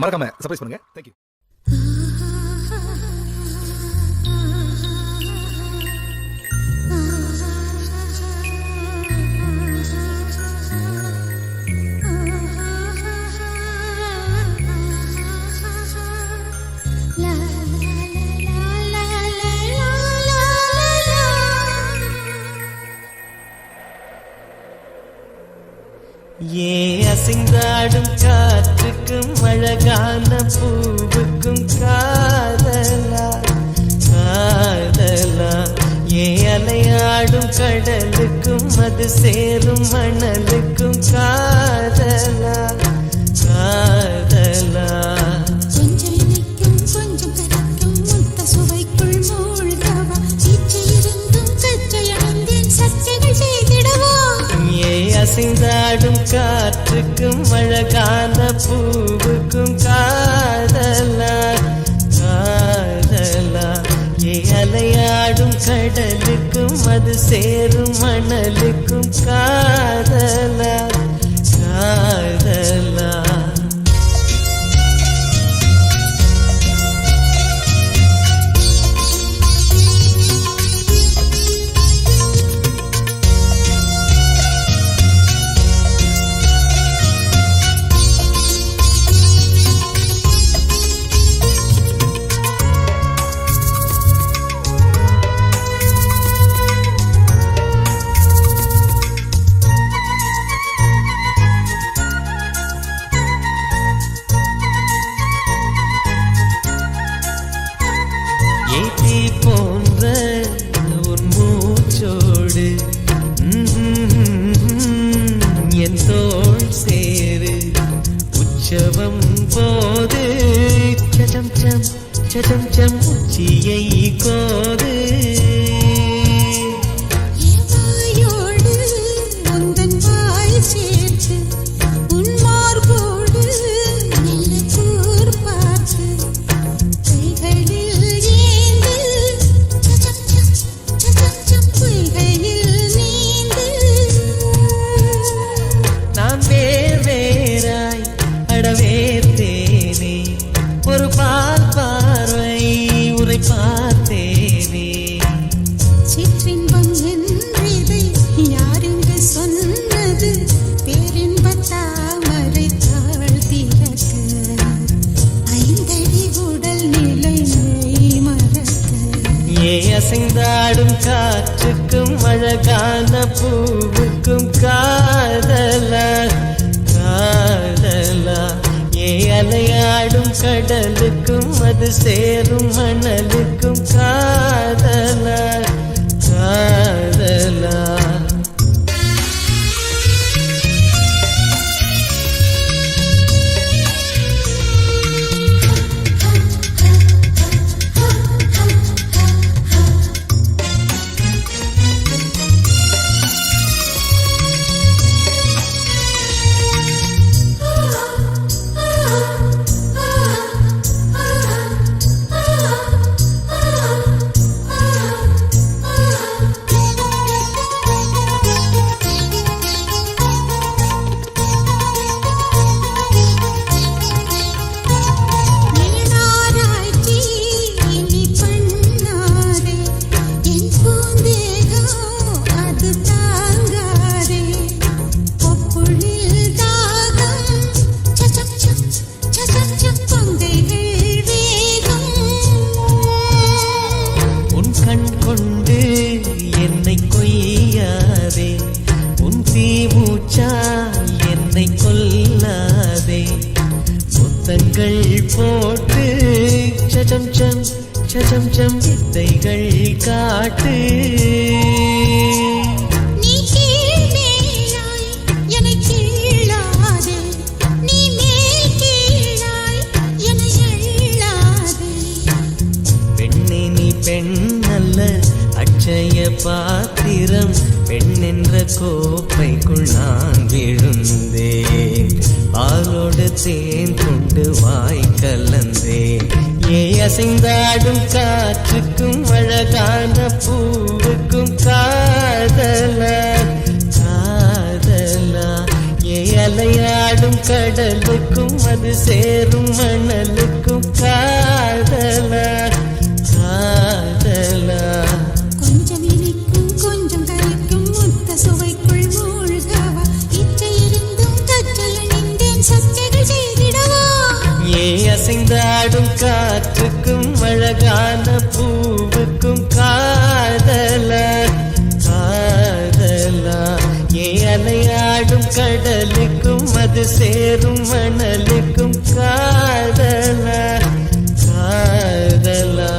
மறக்காம சர்ப்ரைஸ் பண்ணுங்க. தேங்க்யூ. ஏ அசைந்தாடும் காற்றுக்கும் அழகான பூவுக்கும் காதலா காதலா, ஏ அலையாடும் கடலுக்கும் அது சேரும் மணலுக்கும் காதலா காதலா. அசைந்தாடும் காற்றுக்கும் அழகான பூவுக்கும் காதலா காதலா, ஏ அலையாடும் கடலுக்கும் அது சேரும் மணலுக்கும் காதலா காதலா. போன்ற உன் மூச்சோடு என் தோள் சேரு உற்சவம் போது சடம் சம் சடம் சம் உச்சியை கோது. ஒரு பால் பார்வை உரை பார்த்தேனே, சிற்றின்பம் என்றதை யாருங்க சொன்னது, பேரின்பத் தாமரை தாழ்த்திறக்க ஐந்தடி உடல் நிலை மறக்க. ஏ அசைந்தாடும் காற்றுக்கும் அழகான பூவுக்கும் காதலா காதலா, ஏ அலையாடும் கடலுக்கும் அது சேரும் மணலுக்கும் காதலா காதலா. போட்டு சடம் சம் சடம் சம் வித்தைகள் காட்டு. நீ கீழ்மேலாய் என்னை கீழாதே, நீ மேல் கீழாய் என்னை எள்ளாதே. பெண்ணே நீ பெண் அல்ல அட்சய பாத்திரம், பெண் என்ற கோப்பைக்குள் நான் விழுந்தேன், பாலோடு தேன் கொண்டு வாய் கலந்தேன். ஏ அசைந்தாடும் காற்றுக்கும் அழகான பூவுக்கும் காதலா காதலா, ஏ அலையாடும் கடலுக்கும் அது சேரும் மணலுக்கும் காதலா காதலா. கொஞ்சம் இனிக்கும் கொஞ்சம் கரைக்கும் முத்த சுவைக்குள் மூழ்கவா இச்சை இருந்தும் கற்றல் நின்றேன் சட்டைகள் செய்திடவா. ஏ அசைந்தாடும் காற்றுக்கும் அழகான பூவுக்கும் காதலா காதலா. ஏ அலையாடும் கடலுக்கும் அது சேரும் மணலுக்கும் காதலா காதலா.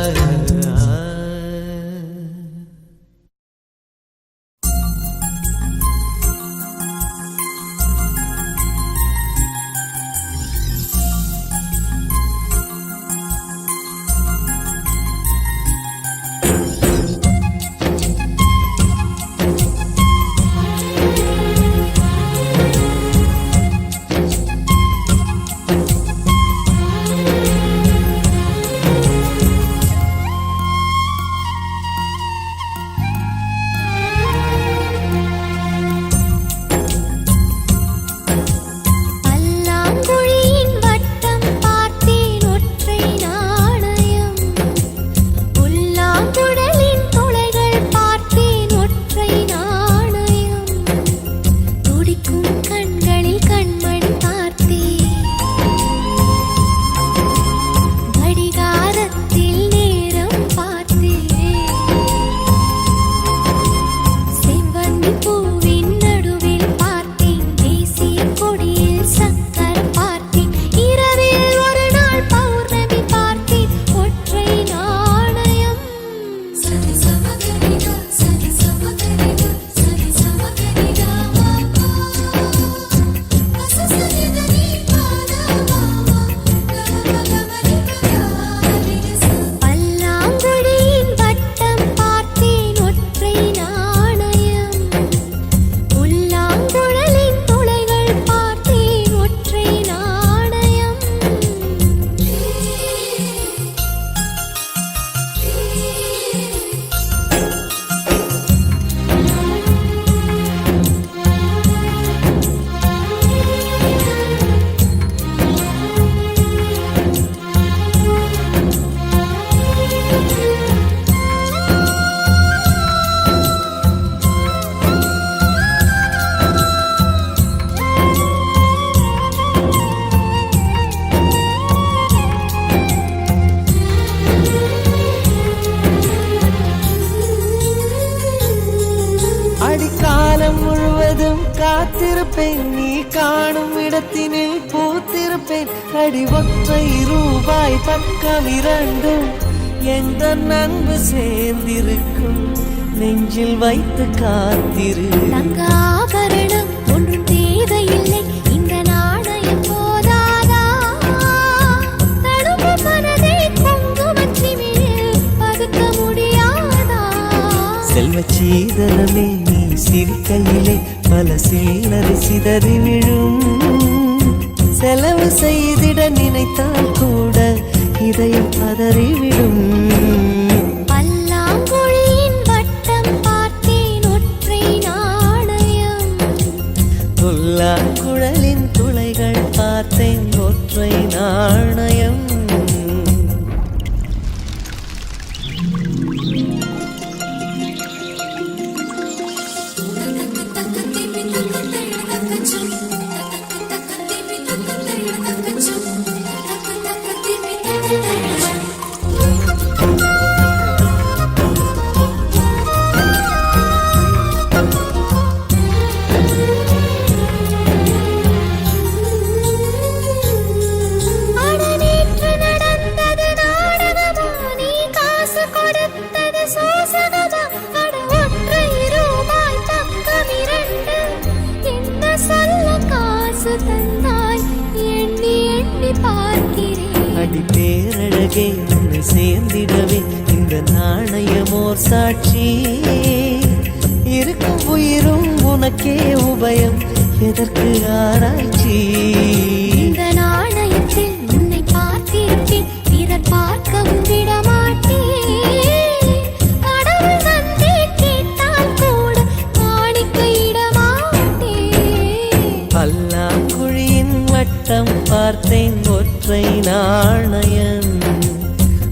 காத்திருப்பேன் நீ காணும் இடத்தினில் பூத்திருப்பேன். அடி ஒற்றை ரூபாய் பக்கம் இரண்டும் எந்த நண்பு சேர்ந்திருக்கும் நெஞ்சில் வைத்து காத்திரு. தங்காபரணம் ஒன்றும் தேவையில்லை இந்த நாணயம் போதாதா. தடுப்பு மனதை குங்குமச்சிமிழில் பதுக்க முடியாதா. செல்வச் சீதனமே நீ சிரிக்கையிலே பல சில்லறை சிதறி விழும். செலவு செய்திட நினைத்தால் கூட இதயம் பதறிவிடும். பல்லாங்குழியின் வட்டம் பார்த்தேன் ஒற்றை நாணயம். புல்லாங்குழலின் துளைகள் பார்த்தேன் ஒற்றை நாணயம். அடி பேரழகே உன்னை சேர்ந்திடவே இந்த நாணயமோர் சாட்சி. இருக்கும் உயிரும் உனக்கே உபயம் எதற்கு ஆராய்ச்சி. இந்த நாணயத்தில் உன்னை பார்த்திருப்பேன் பிறர் பார்க்கவும் விடமாட்டேன். கடவுள் வந்தே கேட்டால் கூட காணிக்கையிட மாட்டேன். பல்லாங்குழியின் வட்டம் பார்த்தேன் ஒற்றை நாணயம்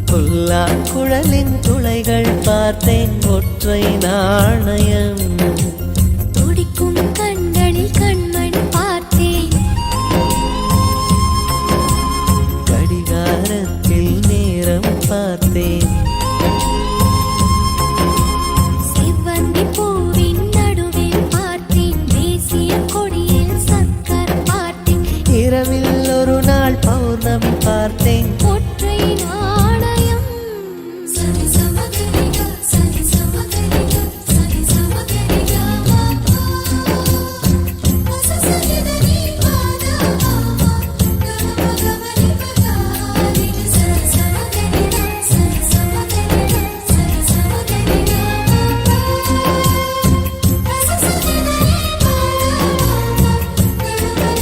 புல்லாங்குழலின் துளைகள் பார்த்தேன் ஒற்றை நாணயம் துடிக்கும் கண்களில் கண்மணி பார்த்தேன் கடிகாரத்தில் நேரம் பார்த்தேன் செவ்வந்தி பூவின் நடுவில் பார்த்தேன் தேசிய கொடியில் சக்கர் பார்த்தேன் இரவில் ஒரு நாள் பௌர்ணமி பார்த்தேன் ஒற்றை நாணயம் சரி சமகரிக சரி சமகரிக சரி சமகரிக சசசரிதனி பாதா கமகமரி பகாரி சரி சமகரிக சரி சமகரிக சரி சமகரிக சசசரிதனி பாதா கமகமரி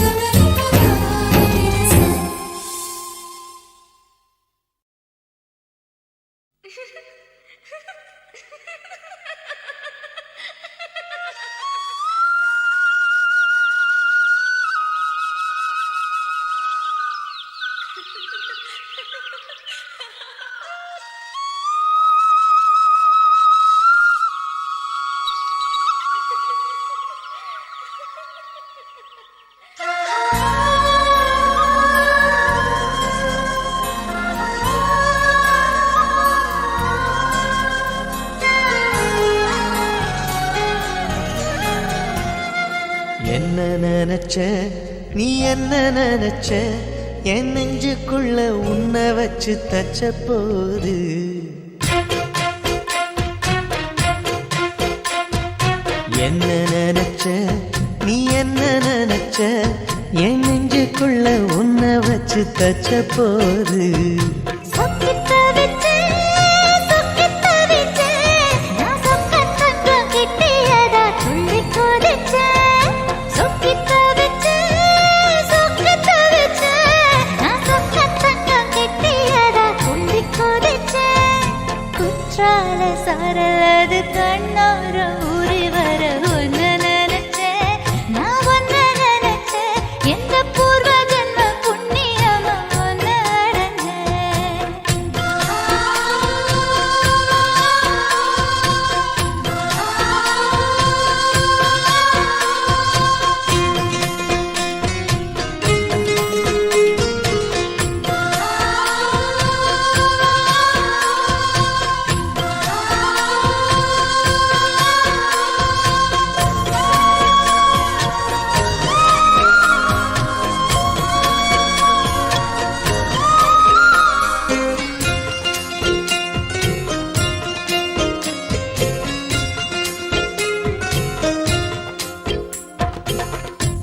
என்ன நினைச்ச நீ என்ன நினைச்ச என் நெஞ்சுக்குள்ள உன்னை வச்சு தச்ச போது என்ன நினைச்ச நீ என்ன நினைச்ச என் நெஞ்சுக்குள்ள உன்னை வச்சு தச்ச போது சொக்கித்த விட்டு சொக்கித்த விட்டு நான் சொக்கத்தங்கம் கிட்டியதா துள்ளி குதிச்சேன் சொக்கித்த விட்டு சொக்கித்த விட்டு நான் சொக்கத்தங்கம் கிட்டியதா துள்ளி குதிச்சேன் குற்றால சரலது கண்ணோர ஊறி வர ஒன்னு நினைச்சேன் நான் ஒன்னு நினைச்சேன் எந்த பூர்வ ஜென்ம புண்ணியமா ஒன்னு அடைஞ்சேன்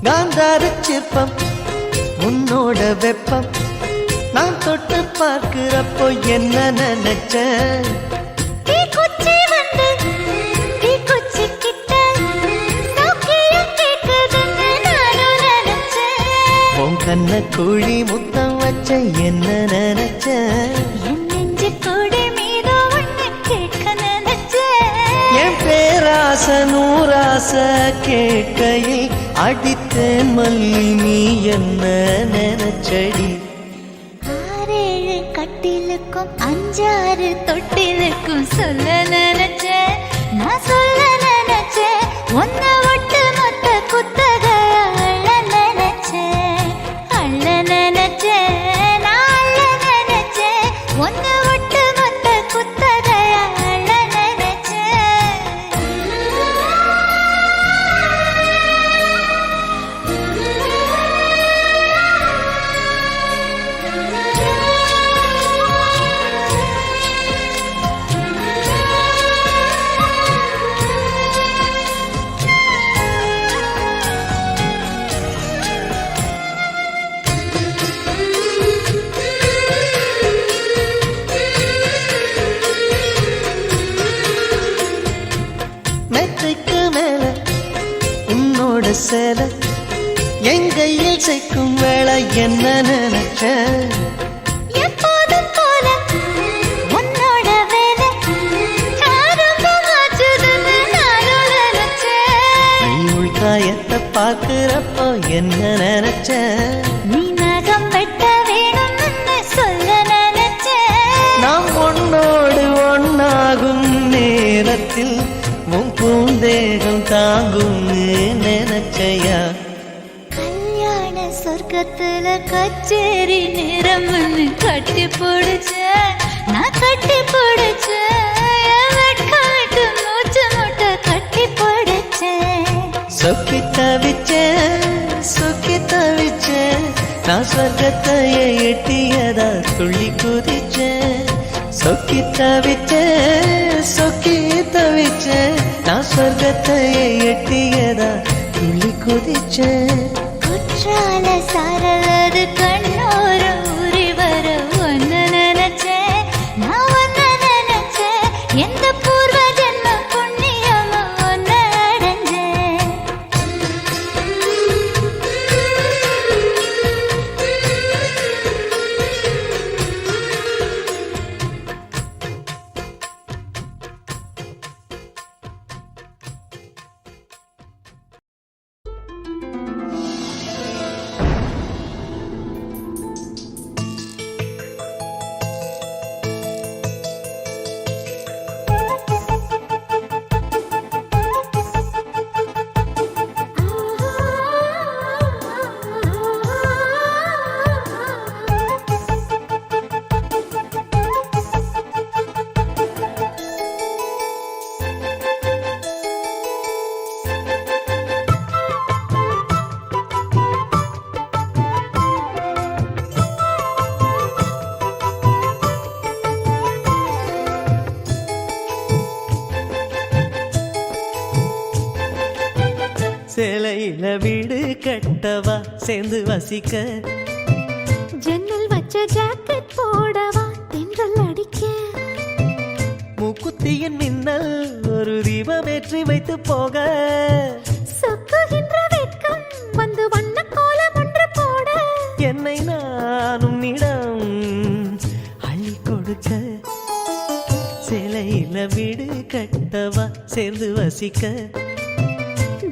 காந்தார சிற்பம் உன்னோட வெப்பம் நான் தொட்டு பார்க்கிறப்போ என்ன நினைச்ச தீக்குச்சி வந்து தீக்குச்சி கிட்ட சௌக்கியம் கேட்குதுன்னு நானும் நினைச்சேன் உன் கண்ண குழி முத்தம் வச்ச என்ன நினைச்ச என் நெஞ்சு கூடி மீதோ ஒண்ணு கேட்க நினைச்சேன் என் பேராச நூறாச கேட்கையில் அடித்தேன் மல்லி நீ என்ன நினைச்சடி ஆறேழு கட்டிலுக்கும் அஞ்சாறு தொட்டிலுக்கும் சொல்ல நினைச்சேன் நான் சொல்ல நினைச்சேன் ஒன்ன ஒட்டு மொத்த குத்தக அள்ள நினைச்சேன் அள்ள நினைச்சேன் நான் அள்ள நினைச்சேன் ஒன்ன ஒட்டு மொத்த குத்தக அள்ள மெத்தைக்கு மேல உன்னோட சேல என் கையில் சேர்க்கும் வேலை என்ன நினைச்ச எப்போதும் போல உன்னோட வேலை ஆரம்பமாச்சுதுன்னு நானும் நினைச்சேன் நீ உள்காயத்தை பார்க்கிறப்போ என்ன நினைச்ச நீ சாகும் நேரத்தில் உன் பூந்தேகம் தாங்கும் நினைச்சையா கல்யாண சொர்க்கத்துல கச்சேரி நேரம்னு கட்டி போடுச்ச நான் கட்டி போடுச்ச வெட்காட்டு மூச்சு முட்டை கட்டி போடுச்சேன் சொக்கி தவிச்சேன் நான் சொர்க்கத்தையே எட்டியதா துள்ளி குதிச்சேன் சொக்கி தவிச்சேன் நான் சொர்க்கத்தையே எட்டியதா துள்ளி குதிச்சேன் குற்றால சாரலது கண்ணோர ஊறி வர ஒன்னு நினைச்சேன் நான் ஒன்னு நினைச்சேன் எந்த பூர்வ ஜென்ம புண்ணியமா ஒன்னு அடைஞ்சேன் சேலையில வீடு கட்டவா சேர்ந்து வசிக்க ஜன்னல் வச்ச ஜாக்கெட் போடவா தென்றல் அடிக்க மூக்குத்தியின் மின்னல் ஒரு தீபமேற்றி வைத்து போக சொக்குகின்ற வெட்கம் வந்து வண்ண கோலம் ஒன்று போட என்னை நான் உன்னிடம் அள்ளி கொடுக்க சேலையில வீடு கட்டவா சேர்ந்து வசிக்க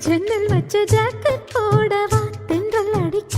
ஜன்னல் வச்ச ஜாக்கெட் போடவா தென்றல் அடிக்க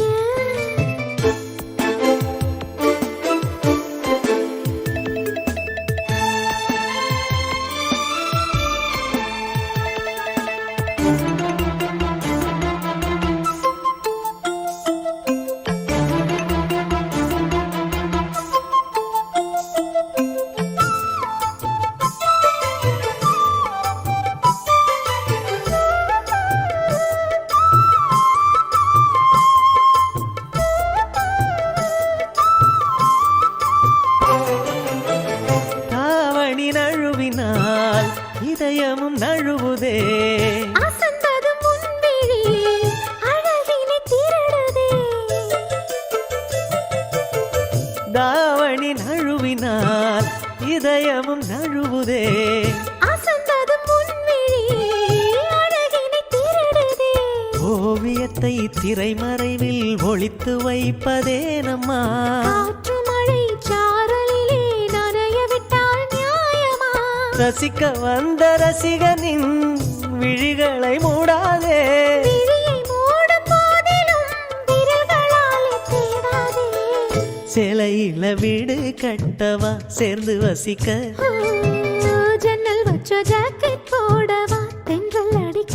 தாவணி நழுவினால் இதயமும் நழுவுதே அசந்தது முன்விழி அழகினை திருடுதே தாவணி நழுவினால் இதயமும் நழுவுதே அசந்தது முன்விழி அழகினை திருடுதே ஓவியத்தை திரைமறைவில் ஒளித்து வைப்பதே நம்மா காற்று மழை சாரலிலே நனைய விட்டால் நியாயமா ரசிக்க வந்த ரசிகனின் விழிகளை மூடாதே விழியை மூடும் போதிலும் விரல்களாலே தேடாதே சேலையில வீடு கட்டவா சேர்ந்து வசிக்க ஜன்னல் வச்ச ஜாக்கெட் போடவா தென்றல் அடிக்க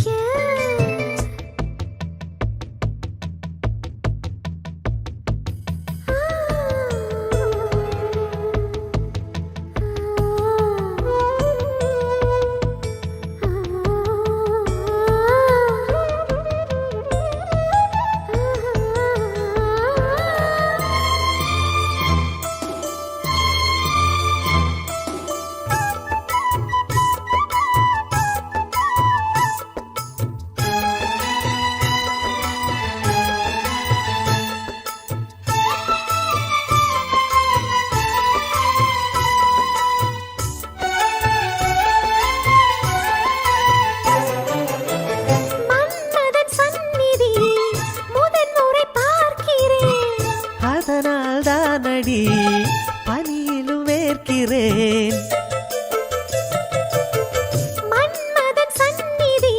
மன்மதன் சந்நிதி முதன்முறை பார்க்கிறேன் அதனால் தானடி பனியிலும் வேர்க்கிறேன் மன்மதன் சந்நிதி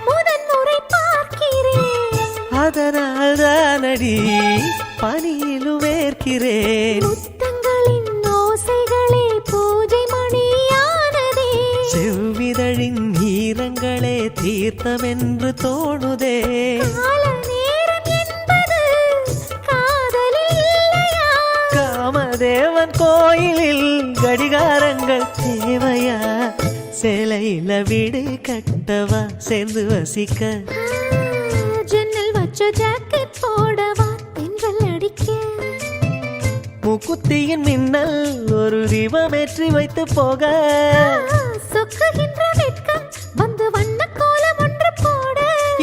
முதன்முறை பார்க்கிறேன் அதனால் தானடி பனியிலும் வேர்க்கிறேன் முத்தங்களின் ஓசைகளே பூஜை மணியானதே தீர்த்தமென்று தோணுதே. கால நேரம் என்பது காதலில் இல்லையா? காமதேவன் கோயிலில் கடிகாரங்கள் தேவையா? சேலையில வீடு கட்டவா சேர்ந்து வசிக்க? ஜன்னல் வச்ச ஜாக்கெட் போடவா தென்றல் அடிக்க? முக்குத்தியின் மின்னல் ஒரு தீபமேற்றி வைத்து போக. சொக்குகின்ற வெட்கம் வந்து வண்ண கோலம் ஒன்று போட.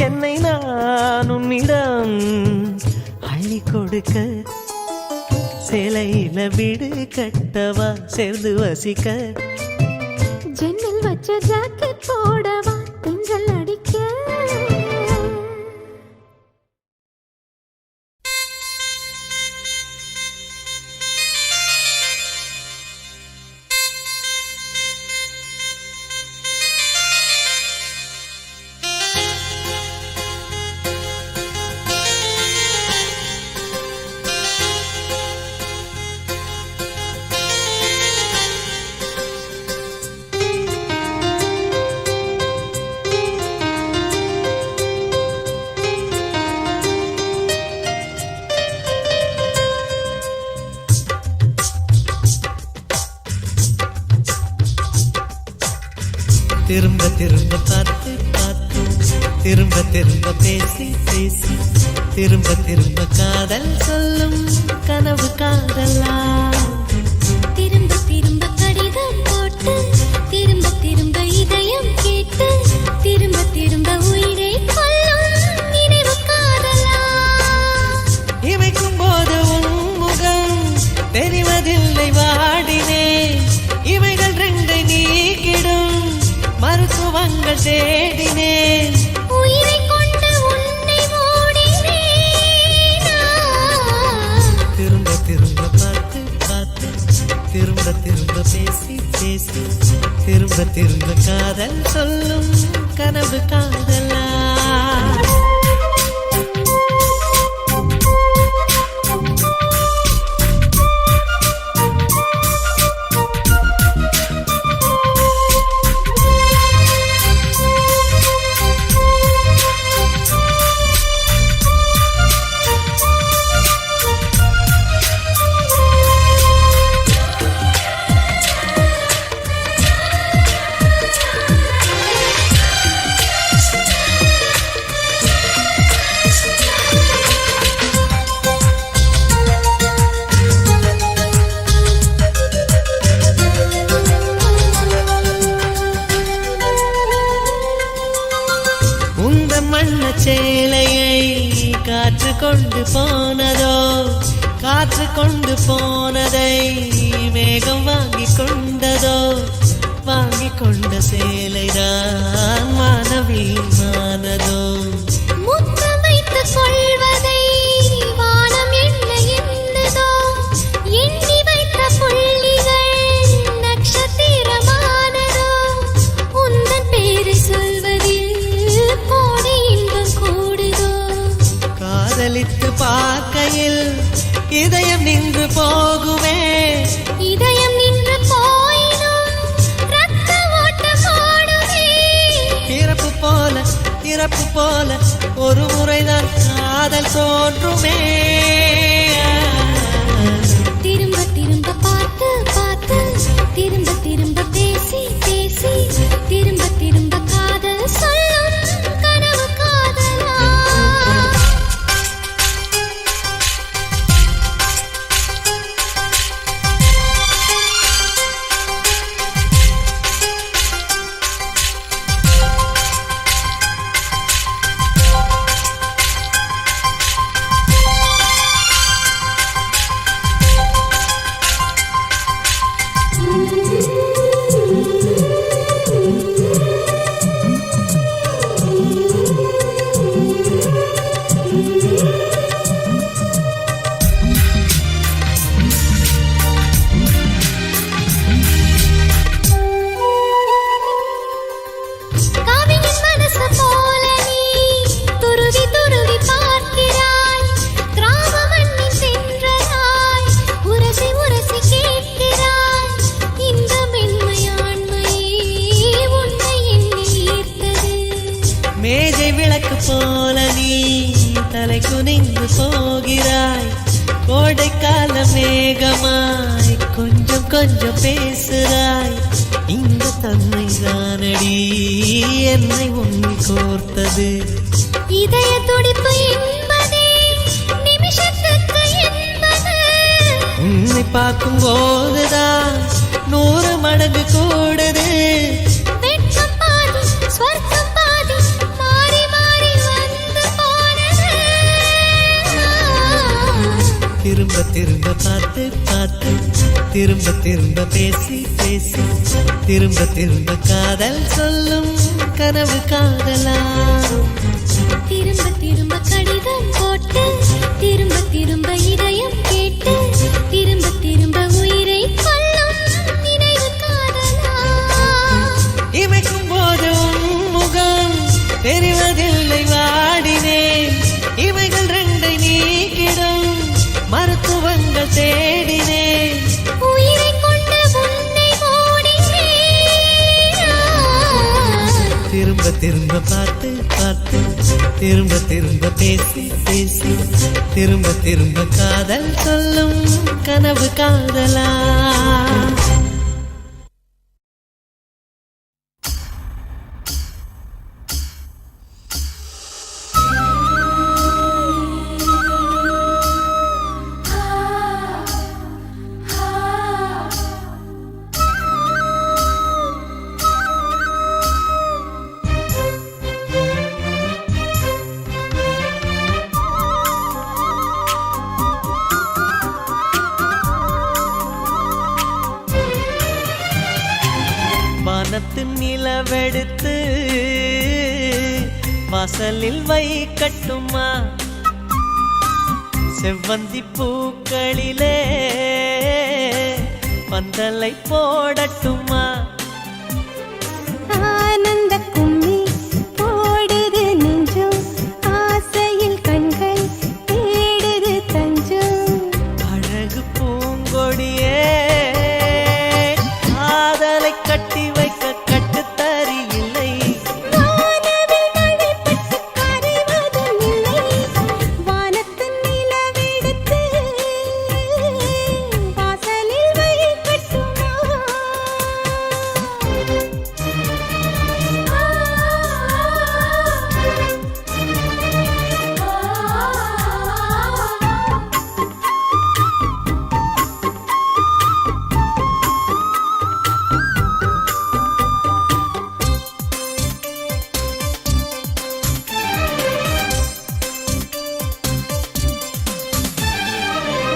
என்னை நான் உன்னிடம் அள்ளி கொடுக்க. சேலையில வீடு கட்டவா சேர்ந்து வசிக்க? ஜன்னல் வச்ச ஜாக்கெட் போடவா தென்றல் அடிக்க? திரும்ப திரும்ப பார்த்து பார்த்து திரும்ப திரும்ப பேசி பேசி திரும்ப திரும்ப காதல் சொல்லும் கனவு காதலா? திரும்ப திரும்ப கடிதம் போட்டு திரும்ப திரும்ப இதயம் கேட்டு திரும்ப திரும்ப உயிரை கொல்லும் நினைவு காதலா? இமைக்கும் போது உன் முகம் தெரிவதில்லை வாடினேன். இவைகள் ரெண்டை நீக்கிடும் மருத்துவங்கள் தேடினேன். உயிரை கொண்டு உன்னை மூடினேன். திரும்ப திரும்ப பார்த்து பார்த்து திரும்ப திரும்ப பேசி பேசி திரும்ப திரும்ப காதல் சொல்லும் கனவு காதலா? சேலையை காற்று கொண்டு போனதோ, காற்று கொண்டு போனதை மேகம் வாங்கி கொண்டதோ, வாங்கி கொண்ட சேலைதான் மானவி மானதோ. முத்தம் வைத்துக் கொள்வதை வானம் என்ன என்னதோ, எண்ணி வைத்த புள்ளிகள் நட்சத்திரமானதோ. உந்தன் பேரை சொல்வதில் கோடி இன்பம் கூடுதோ. காதலித்து பார்க்கையில் இதயம் நின்று போகுமே, இதயம் நின்று போயினும் ரத்த ஓட்டம் ஓடுமே. பிறப்பு போல இறப்பு போல ஒரு முறைதான் காதல் தோன்றுமே. திரும்ப திரும்ப பார்த்து பார்த்து திரும்ப திரும்ப பேசி பேசி திரும்ப திரும்ப காதல் சொல்லும் கனவு காதலா? தலை குனிந்து போகிறாய் கோடைக்கால மேகமாய் கொஞ்சம் கொஞ்சம் பேசுகிறாய் இந்த தன்மை தானடி என்னை உன்னை கோர்த்தது இதய துடிப்பு என்பதே நிமிஷத்துக்கு என்பது உன்னை பார்க்கும் போதுதான் 100 மடங்கு கூடுது வெட்கம் பாதி ஸ்வர்க்கம் பாதி மாறி மாறி வந்து போனது திரும்ப திரும்ப பார்த்து பார்த்து திரும்ப திரும்ப பேசி பேசி திரும்ப திரும்ப காதல் சொல்லும் கனவு காதலா திரும்ப திரும்ப கடிதம் போட்டு திரும்ப திரும்ப இதயம் கேட்டு திரும்ப திரும்ப உயிரை கொல்லும் நினைவு காதலா இமைக்கும் போது உன் முகம் தெரிவதில்லை வாடினேன் இவைகள் ரெண்டை நீக்கிடும் மருத்துவங்கள் தேடினேன் உயிரை கொண்டு உன்னை ஓடினேன் திரும்ப திரும்ப பார்த்து பார்த்து திரும்ப திரும்ப பேசி பேசி திரும்ப திரும்ப காதல் சொல்லும் கனவு காதலா வானத்து நிலவெடுத்து வாசலில் வைக்கட்டுமா செவ்வந்தி பூக்களிலே பந்தலை போடட்டுமா ஆனந்த கும்மி போடுது நெஞ்சம் ஆசையில் கண்கள் தேடுது தஞ்சம் அழகு பூங்கொடியே காதலை கட்டி வைக்க கட்டுத்தறி இல்லை வானவில் மழைப்பட்டு கரைவதும் இல்லை வானத்து நிலவெடுத்து வாசலில் வைக்கட்டுமா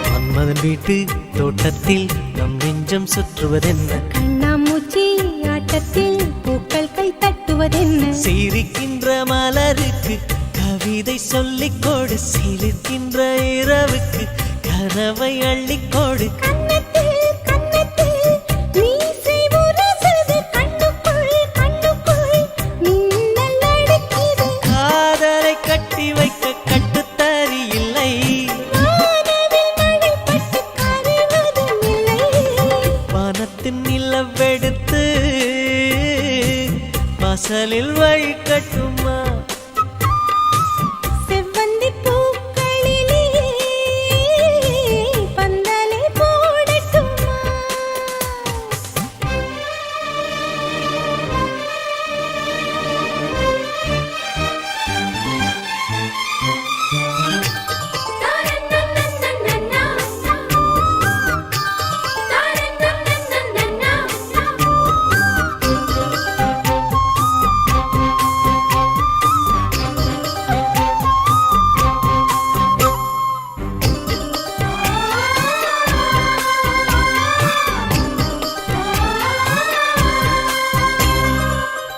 மன்மதன் வீட்டு தோட்டத்தில் நம் நெஞ்சம் சுற்றுவதென்ன கண்ணாமூச்சி ஆட்டத்தில் பூக்கள் கை தட்டுவதென்ன சிரிக்கின்ற மலருக்கு கவிதை சொல்லிக் கொடு சிலிர்க்கின்ற இரவுக்கு கனவை அள்ளிக்கொடு கண்ணத்தில் கண்ணத்தில் மீசை உரசுது கண்ணுக்குள் கண்ணுக்குள் மின்னல் அடிக்குது காதலை கட்டி வைக்க கட்டுத்தறி இல்லை வானவில் மழைப்பட்டு கரைவதும் இல்லை வானத்தின் நிலவெடுத்து வாசலில் வைக்கட்டுமா செவ்வந்தி பூக்களிலே பந்தலை போடட்டுமா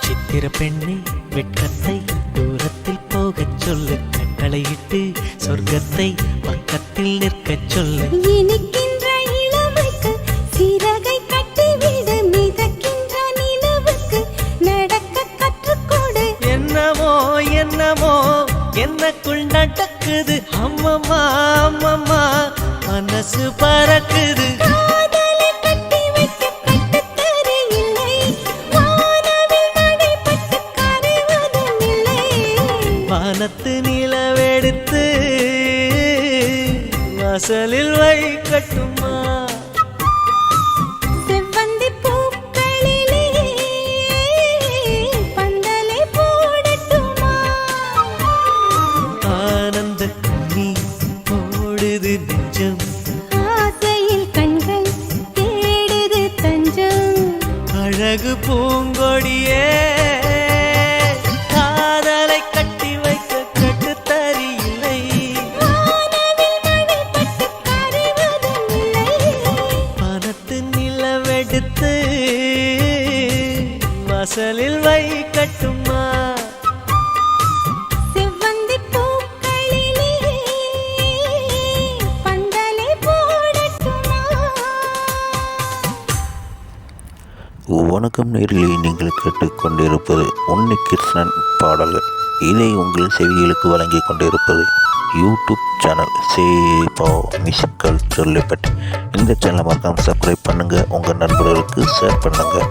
சித்திர பெண்ணை வெட்கத்தை தூரத்தில் போகச் சொல்லு கட்டளையிட்டு சொர்க்கத்தை பக்கத்தில் நிற்கச் சொல்லு இனிக்கின்ற இளமைக்கு சிறகை கட்டிவிடு மிதக்கின்ற நிலவுக்கு நடக்க கற்றுக்கொடு என்னமோ என்னமோ என்னக்குள் நடக்குது அம்மம்மா அம்மம்மா மனசு பறக்குது காதலை கட்டி வைக்க கட்டுத்தறி இல்லை வானவில் மழைப்பட்டு கரைவதும் இல்லை வானத்து நிலவெடுத்து வாசலில் வைக்கட்டுமா? செவ்வந்தி பூக்களிலே பந்தலை போடட்டுமா? ஆனந்த நீ ஓடுது நெஞ்சம், ஆசையில் கண்கள் தேடுது தஞ்சம். அழகு பூங்கொடியே காதலை கட்டி வைக்க கட்டுத்தறியில்லை. வானவில் மழை பட்டு கரைவதும் இல்லை. பணத்து நிலவெடுத்து வாசலில் வைக்கட்டுமா? செவ்வந்தி பூக்களிலே பந்தலை போடட்டுமா? வணக்கம் நேரிலே நீங்கள் கேட்டுக்கொண்டிருப்பது உன்னிகிருஷ்ணன் பாடல்கள். இதை உங்கள் செவிகளுக்கு வழங்கி கொண்டிருப்பது யூடியூப் சேனல் சேபா மியூசிக்கல் சொல்லிப்பட்டு. இந்த சேனலை மறக்காம சப்ஸ்கிரைப் பண்ணுங்கள், உங்கள் நண்பர்களுக்கு ஷேர் பண்ணுங்கள்.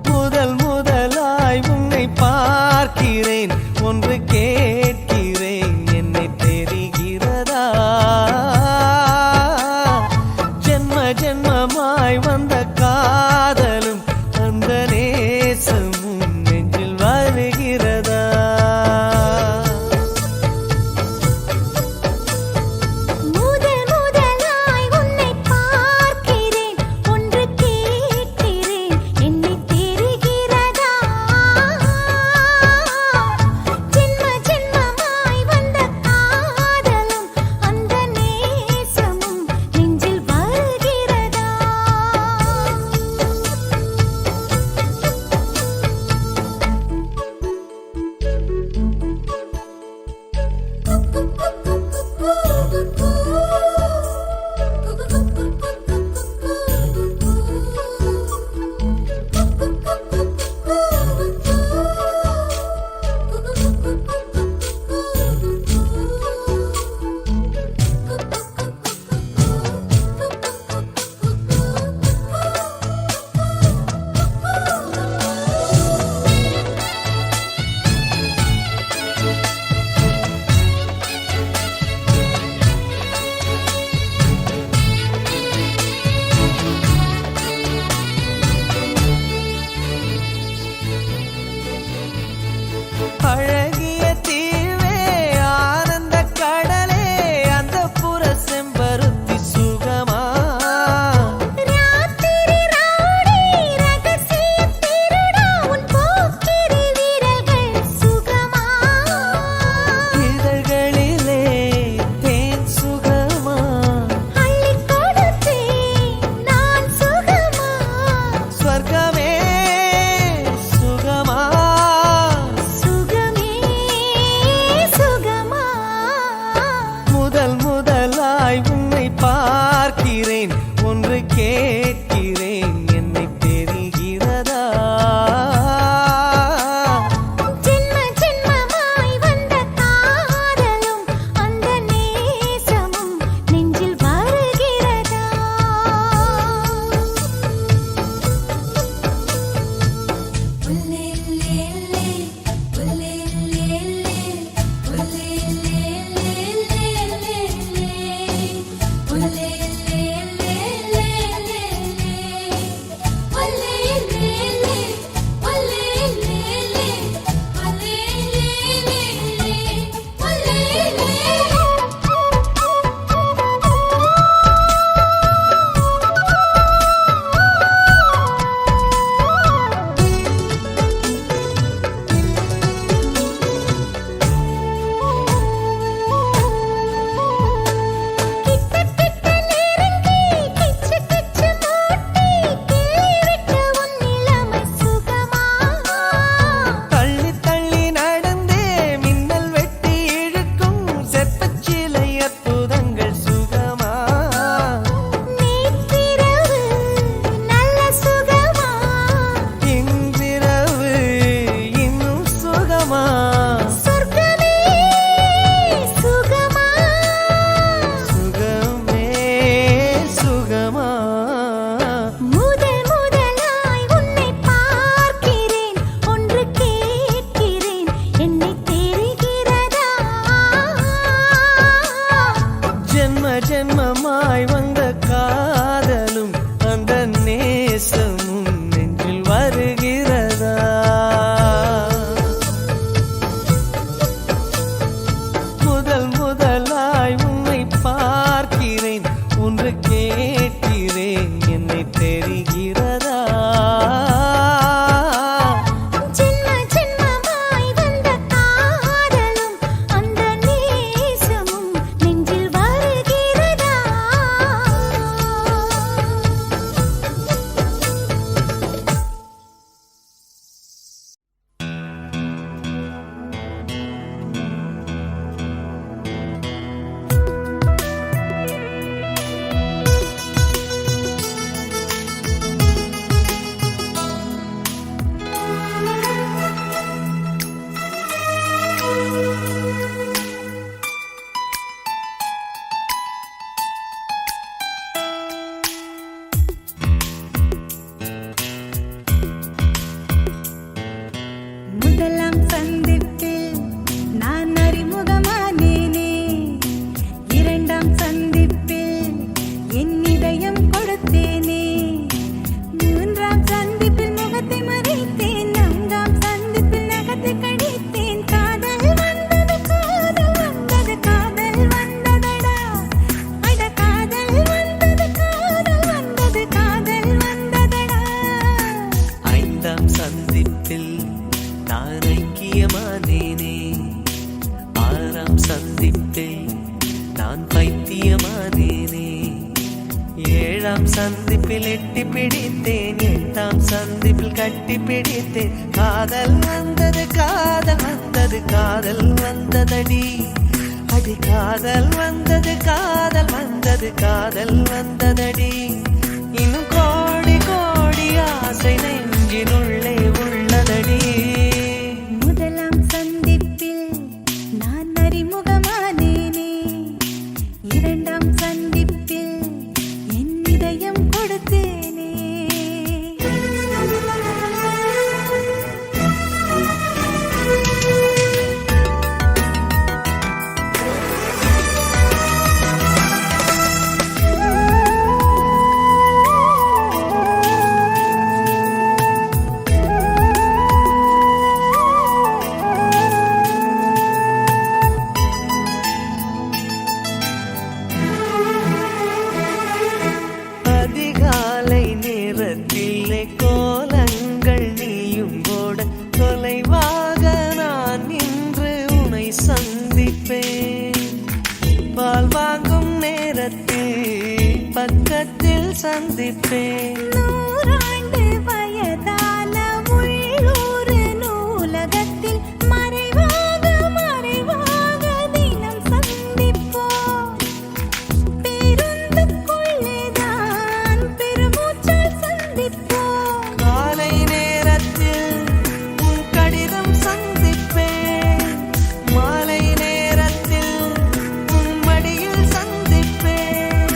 முதல் முதலாய் உன்னை பார்க்கிறேன், ஒன்று கேட்கிறேன், என்னை தெரிகிறதா? ஜென்ம ஜென்மமாய் வந்த காதலும் அந்த நேசமும் நெஞ்சில் வருகிறதா? முதல் முதலாய் உன்னை பார்க்கிறேன், ஒன்று கேட்கிறேன், என்னை தெரிகிறதா? ஜென்ம ஜென்மமாய் வந்த காதலும் அந்த நேசமும் நெஞ்சில் வருகிறதா? அழகிய தீவே ஆனந்த கடலே அந்த புற செம்பருத்தி சுகமா? ராத்திரி ராணி ரகசிய திருடா உன் போக்கிரி வீரர்கள் சுகமா? இதழ்களிலே தேன் சுகமா? அள்ளிக் கொடுத்தேன் நான் சுகமா? ஸ்வர்க்கமே சுகமா? சுகமே சுகமா? முதல் முதலாய் உன்னை பார்க்கிறேன், ஒன்று கேட்கிறேன், என்னை தெரிகிறதா? ஜென்ம ஜென்மமாய் வந்த காதலும் அந்த நேசமும் நெஞ்சில் வருகிறதா? நான் ஐக்கியமானேனே. ஆறாம் சந்திப்பில் நான் பைத்தியமானேனே. ஏழாம் சந்திப்பில் எட்டி பிடித்தேன், எட்டாம் சந்திப்பில் கட்டி பிடித்தேன். காதல் வந்தது காதல் வந்தது காதல் வந்ததடி, அடி காதல் வந்தது காதல் வந்தது காதல் வந்ததடி. இன்னும் கோடி கோடி ஆசை நெஞ்சினுள்ளே உள்ளதடி. முதலாம் சந்திப்பில் நான் அறிமுகமானேனே. இரண்டாம் சந்திப்பில் என் இதயம் கொடுத்தேனே. அதிகாலை நேரத்திலே கோலங்கள் நீயும் போட, தொலைவாக நான் நின்று உனை சந்திப்பேன். பால் வாங்கும் நேரத்தில் பக்கத்தில் சந்திப்பேன். நூறாண்டு வயதான உள்ளூர் நூலகத்தில் மறைவாக மறைவாக தினம் சந்திப்போம். பேருந்துக்குள்ளேதான் பெருமூச்சால் சந்திப்போம். காலை நேரத்தில் உன் கடிதம் சந்திப்பேன். மாலை நேரத்தில் உன் மடியில் சந்திப்பேன்.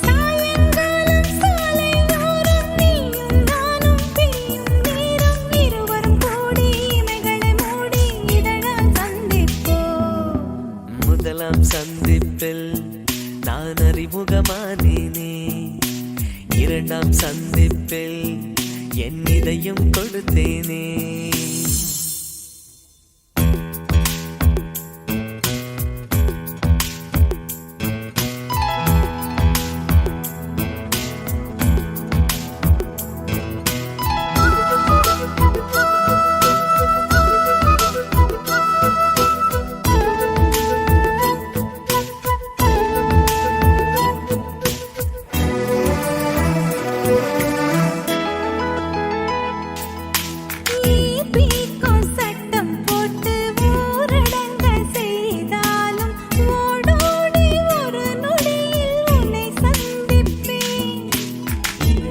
சாயங்காலம் சாலையோரம் நீயும் நானும் பிரியும் நேரம் இருவரும் கூடி இமைகளை மூடி இதழால் சந்திப்போம். முதலாம் சந்திப்பில் நான் அறிமுகமானேனே. இரண்டாம் சந்திப்பில் என் இதயம் கொடுத்தேனே. ஈபிக்கும் சட்டம் போட்டு ஊரடங்க செய்தாலும் ஓடோடி ஒரு நொடியில் உன்னை சந்திப்பேன்.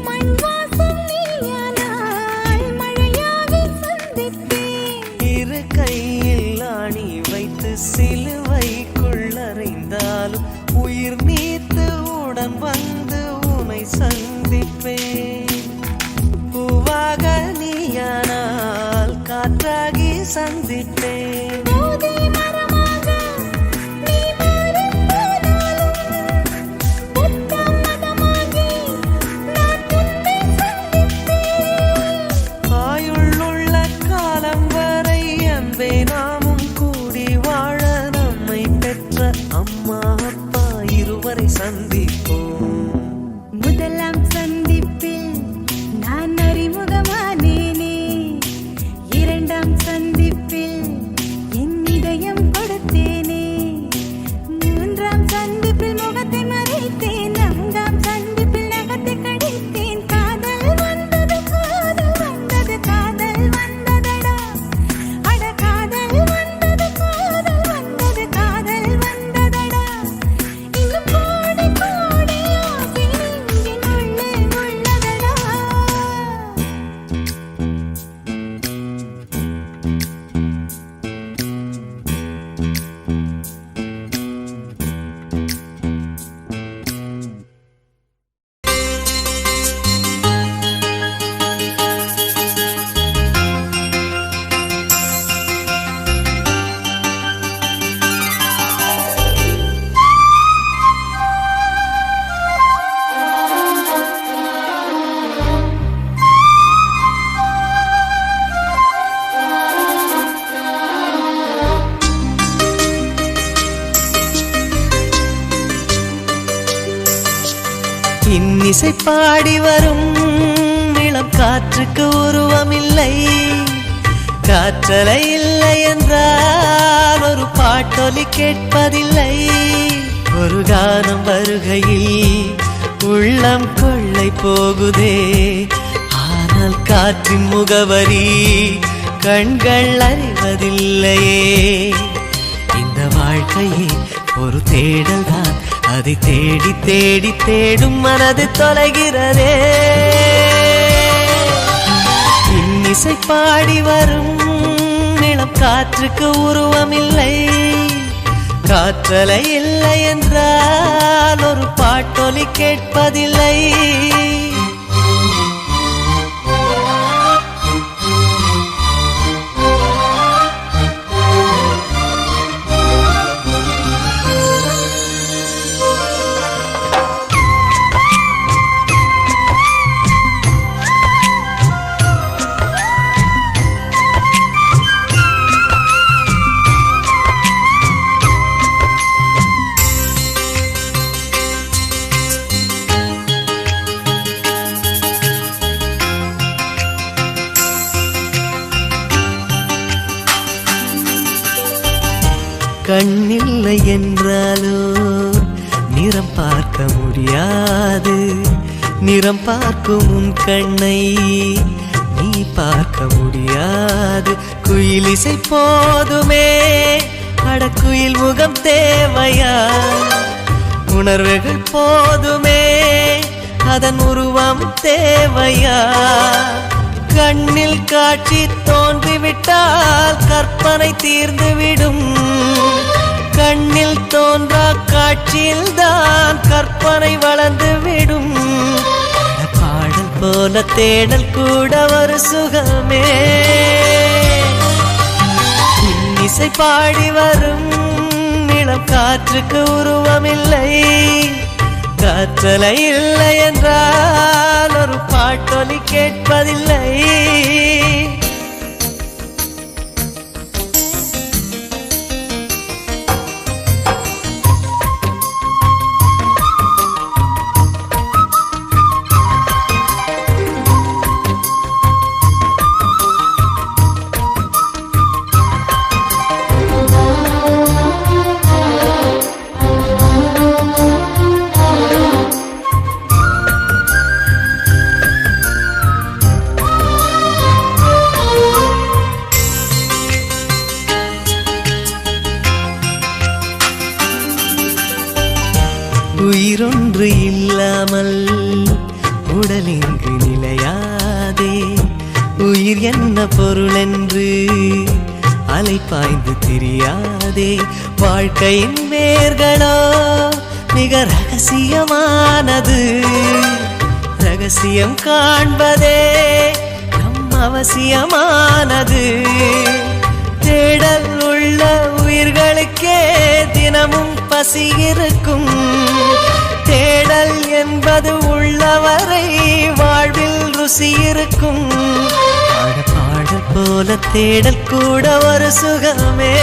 மண் வாசம் நீயானால் மழையாக சந்திப்பேன். இரு கையில் ஆணி வைத்து சிலுவைக்குள் அறைந்தாலும் உயிர் நீத்து உடன் வந்து உனை சந்திப்பேன். பூவாக நீயானால் காற்றாகி சந்திப்பேன். போதை மரமாக நீ மாறிப் போனாலும் புத்த மதமாகி நான் உன்னை சந்திப்பேன். ஆயுள்ளுள்ள காலம் வரை அன்பே நாமும் கூடி வாழ நம்மை பெற்ற அம்மா அப்பா இருவரை சந்திப்போம். முதலாம் சந்திப்பில் நான் அறிமுகமானேனே. இரண்டாம் சந்திப்பில் என் இதயம் கொடுத்தேனே. மூன்றாம் சந்திப்பில் முகத்தை மறைத்தேன். நான்காம் சந்திப்பில் நகத்தை கடித்தேன். காதல் வந்தது காதல் வந்தது காதல் வந்ததடா, அட காதல் வந்தது காதல் வந்தது காதல் வந்ததடா. இன்னும் கோடி கோடி ஆசை நெஞ்சினுள்ளே உள்ளதடா. இன்னிசை பாடி வரும் இளம் காற்றுக்கு உருவமில்லை. காற்றலை இல்லை என்றால் ஒரு பாட்டொலி கேட்பதில்லை. ஒரு கானம் வருகையில் உள்ளம் கொள்ளை போகுதே, ஆனால் காற்றின் முகவரி கண்கள் அறிவதில்லையே. இந்த வாழ்க்கையே ஒரு தேடல் தான், அதை தேடி தேடி தேடும் மனது தொலைகிறதே. இன்னிசை பாடி வரும் இளம் காற்றுக்கு உருவமில்லை. காற்றலை இல்லை என்றால் ஒரு பாட்டொலி கேட்பதில்லை. கண்ணில்லை என்றாலோ நிறம் பார்க்க முடியாது. நிறம் பார்க்கும் உன் கண்ணை நீ பார்க்க முடியாது. குயில் இசை போதுமே, அடக்குயில் முகம் தேவையா? உணர்வுகள் போதுமே, அதன் உருவம் தேவையா? கண்ணில் காட்சி தோன்றிவிட்டால் கற்பனை தீர்ந்துவிடும். கண்ணில் தோன்றா காட்சியில் தான் கற்பனை வளர்ந்துவிடும். பாடல் போல தேடல் கூட ஒரு சுகமே. இன்னிசை பாடி வரும் இளம் காற்றுக்கு உருவமில்லை. காற்றலை இல்லை என்றால் ஒரு பாட்டொலி கேட்பதில்லை. உயிரொன்று இல்லாமல் உடல் இங்கு நிலையாதே. உயிர் என்ன பொருள் என்று அலைப்பாய்ந்து தெரியாதே. வாழ்க்கையின் வேர்களோ மிக ரகசியமானது. ரகசியம் காண்பதே நம் அவசியமானது. தேடல் உள்ள உயிர்களுக்கே தினமும் பசி இருக்கும். தேடல் என்பது உள்ளவரை வாழ்வில் ருசி இருக்கும். பாடல் போல தேடல் கூட ஒரு சுகமே.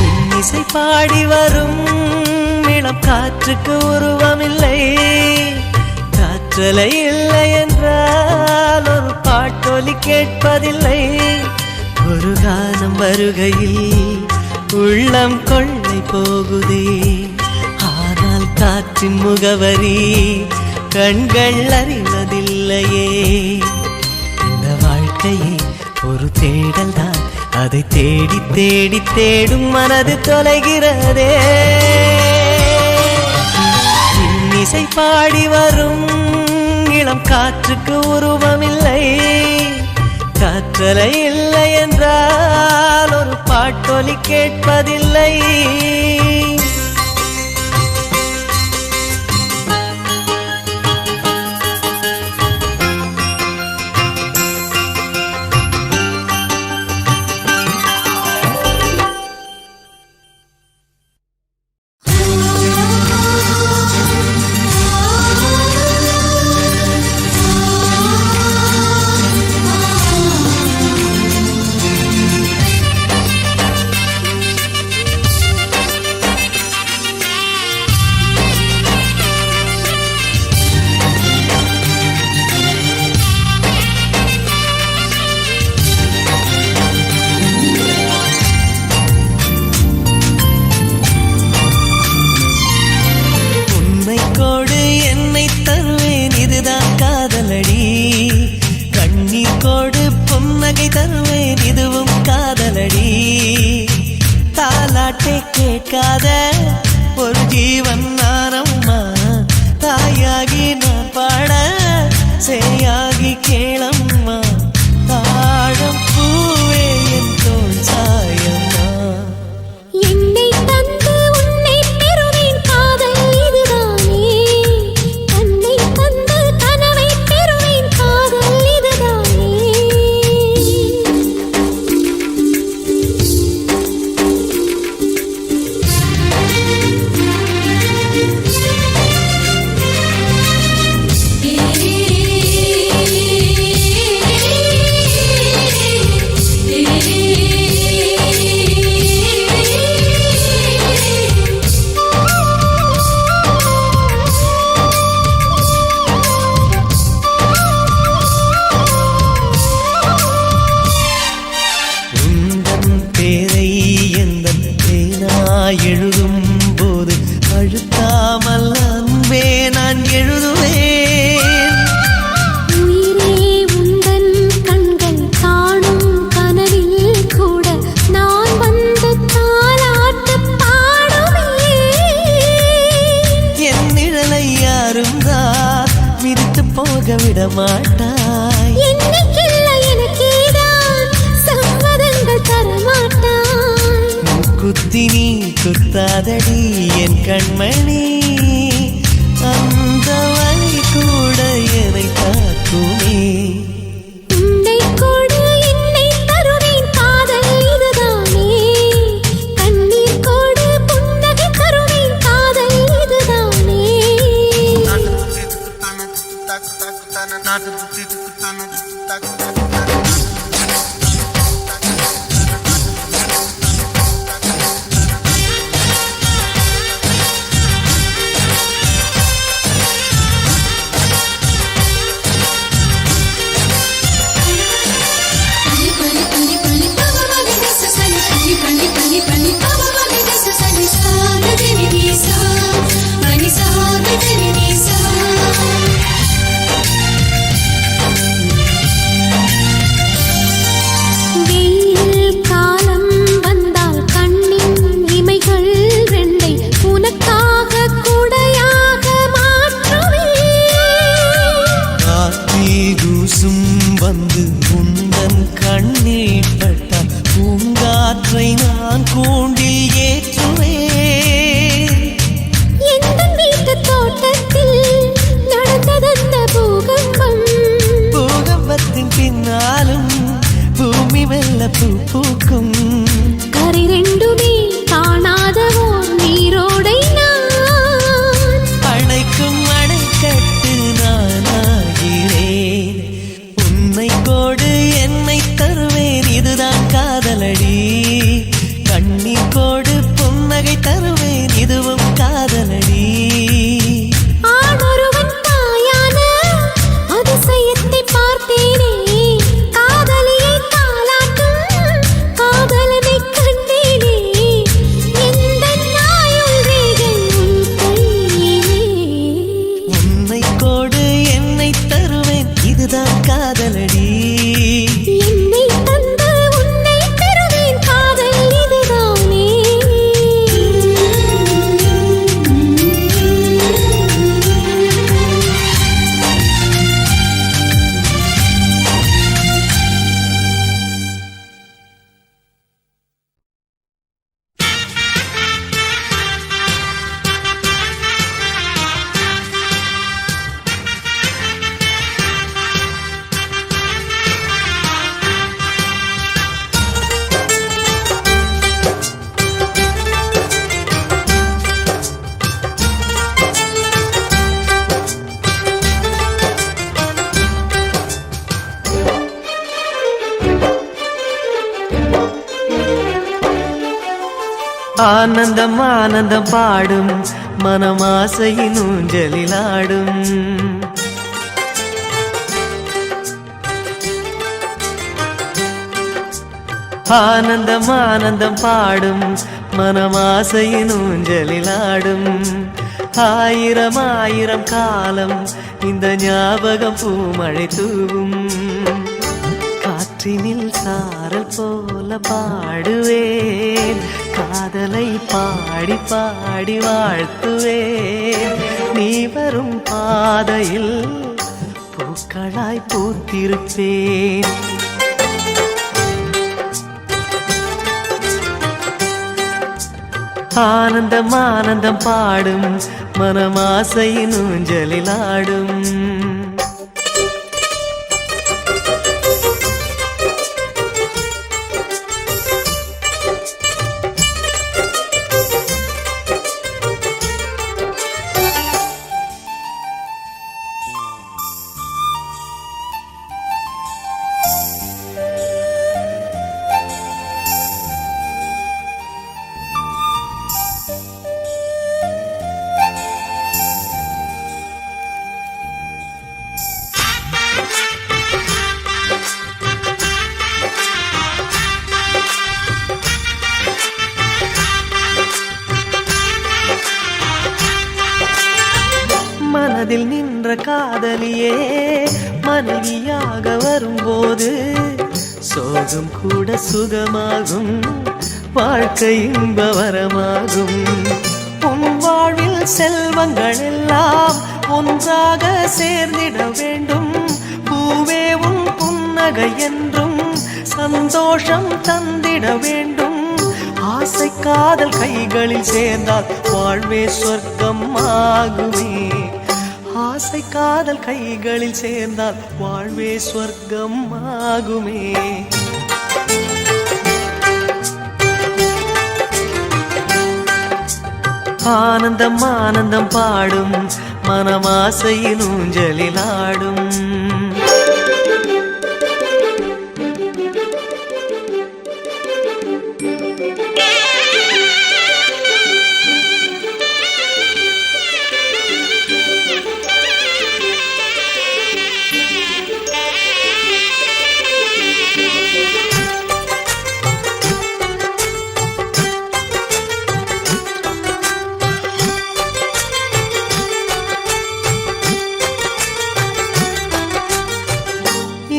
இன்னிசை பாடி வரும் இளம் காற்றுக்கு உருவமில்லை. காற்றலை இல்லை என்றால் ஒரு பாட்டொலி கேட்பதில்லை. ஒரு கானம் வருகையில் உள்ளம் கொள்ளை போகுதே, ஆனால் காற்றின் முகவரி கண்கள் அறிவதில்லையே. இந்த வாழ்க்கையே ஒரு தேடல் தான், அதை தேடி தேடி தேடும் மனது தொலைகிறதே. இன்னிசை பாடி வரும் இளம் காற்றுக்கு உருவமில்லை. காற்றலை இல்லை என்றால் ஒரு பாட்டொலி கேட்பதில்லை. தாயே கேட்காத ஒரு ஜீவன் நானம்மா தாயாகி நான் பாட சேயாகி கேளம்மா தாழம் பூவே என் தோல் சாயம்மா என்னை தந்து உன்னை பெறுவேன் காதல் இதுதானே தன்னை தந்து கனவை பெறுவேன் காதல் இதுதானே உந்தன் பேரை எந்தன் தேனாய் எழுதும் போது அழுத்தாமல் அன்பே நான் எழுதுவேன் உயிரே உந்தன் கண்கள் காணும் கனவில் கூட நான் வந்து தாலாட்டு பாடுவேன் என் நிழலை யாரும் தான் விரித்து போக விட மாட்டாய் என்னைக்கில்லை எனக்கேதான் சம்மதங்கள் தரமாட்டாய் குத்தி நீ குத்தாதடி என் கண்மணி அந்த வழி கூட என்னை தாக்குமே உன்னை கொடு என்னை தருவேன் காதல் இதுதானே கண்ணீர் கொடு புன்னகை தருவேன் காதல் இதுதானே வெயில் காலம் வந்தால் கண்ணின் இமைகள் ரெண்டை உனக்காக குடையாக மாற்றுவேன் காத்தி தூசும் வந்து உந்தன் கண்ணீர் பட்டால் பூங்காற்றை நான் கூண்டில் ஏற்றுவேன் எந்தன் வீட்டுத் தோட்டத்தில் நடந்ததந்த பூகம்பம் பூகம்பத்தின் பின்னாலும் பூமி வெள்ள பூ பூக்கும் கரை ரெண்டுமே காணாத ஓர் நீரோடை நான் அணைக்கும் அணைக்கட்டு நானாகிறேன் உன்னை கோடு என்னை தருவேன் இதுதான் காதலடி கண்ணீர் கோடு புன்னகை தருவேன் இதுவும் காதலடி ஆணொருவன் தாயான அதிசயத்தை பார்த்தேனே காதலியை தாலாட்டும் காதலனை கண்டேனே எந்தன் ஆயுள் ரேகை உன் கையிலே உன்னை கோடு என்னை தருவேன் இதுதான் காதலடி என்னை தந்து உன்னை பெறுவேன் காதல் இதுதானே ஆனந்தம் ஆனந்தம் பாடும் மனமாசையின் ஊஞ்சலிலாடும் ஆனந்தம் ஆனந்தம் பாடும் மனமாசையின் ஊஞ்சலிலாடும் ஆயிரம் ஆயிரம் காலம் இந்த ஞாபகம் பூமழை தூவும் காற்று காற்றினில் சாரல் போல பாடுவேன், காதலை பாடி பாடி வாழ்த்துவேன். நீ வரும் பாதையில் பூக்களாய் பூத்திருப்பேன். ஆனந்தம் ஆனந்தம் பாடும் மனமாசையின் ஊஞ்சலில் ஆடும். மனதில் நின்ற காதலியே மனைவியாக வரும்போது சோகம் கூட சுகமாகும், வாழ்க்கை இன்ப வரமாகும். உன் வாழ்வில் செல்வங்கள் எல்லாம் ஒன்றாக சேர்ந்திட வேண்டும். பூவே உன் புன்னகை என்றும் சந்தோஷம் தந்திட வேண்டும். ஆசை காதல் கைகளில் சேர்ந்தால் வாழ்வே சொர்க்கம் ஆகுமே. ஆசை காதல் கைகளில் சேர்ந்தால் வாழ்வே சொர்க்கம் ஆகுமே. ஆனந்தம் ஆனந்தம் பாடும் மனமாசையின் ஊஞ்சலில் ஆடும்.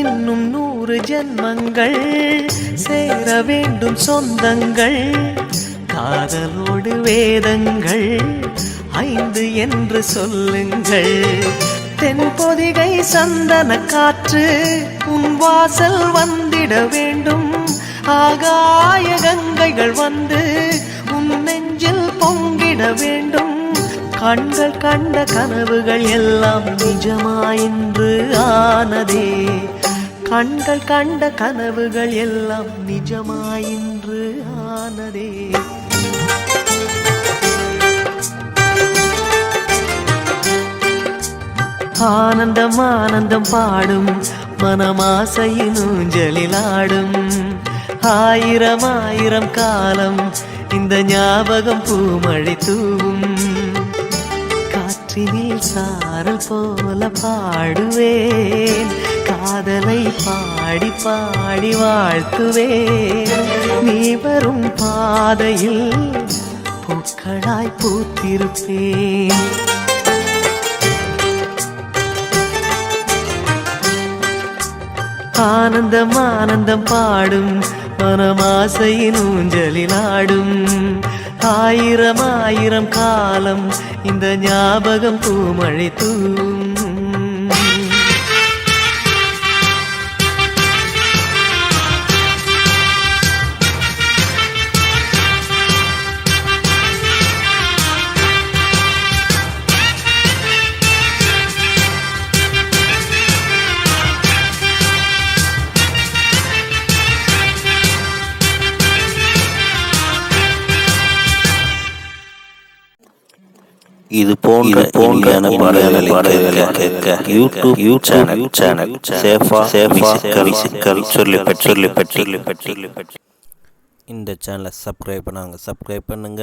இன்னும் 100 ஜென்மங்கள் சேர வேண்டும் சொந்தங்கள். காதலோடு வேதங்கள் 5 என்று சொல்லுங்கள். தென்பொதிகை சந்தன காற்று உன் வாசல் வந்திட வேண்டும். ஆகாய கங்கைகள் வந்து உன் நெஞ்சில் பொங்கிட வேண்டும். கண்கள் கண்ட கனவுகள் எல்லாம் நிஜமாயின்று ஆனதே. கண்கள் கண்ட கனவுகள் எல்லாம் நிஜமாயின்று ஆனதே. ஆனந்தம் ஆனந்தம் பாடும் மனமாசையின் ஊஞ்சலில் ஆடும். ஆயிரம் ஆயிரம் காலம் இந்த ஞாபகம் பூமழை தூவும். காற்றினில் சாரல் போல பாடுவேன், காதலை பாடி பாடி வாழ்த்துவேன். நீ வரும் பாதையில் பூக்களாய் பூத்திருப்பேன். ஆனந்தம் ஆனந்தம் பாடும் மனமாசையின் ஊஞ்சலில் ஆடும். ஆயிரம் ஆயிரம் காலம் இந்த ஞாபகம் பூமழை தூவும். இது போன்ற பாடல்களை கேட்க யூடியூப் சேனல் சேஃபா மியூசிக்கல் சொல்லி. இந்த சேனலை சப்ஸ்கிரைப் பண்ணுங்க.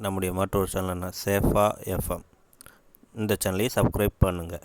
நம்முடைய மற்றொரு சேனல்னா சேஃபா எஃப்எம். இந்த சேனலையும் சப்ஸ்கிரைப் பண்ணுங்க.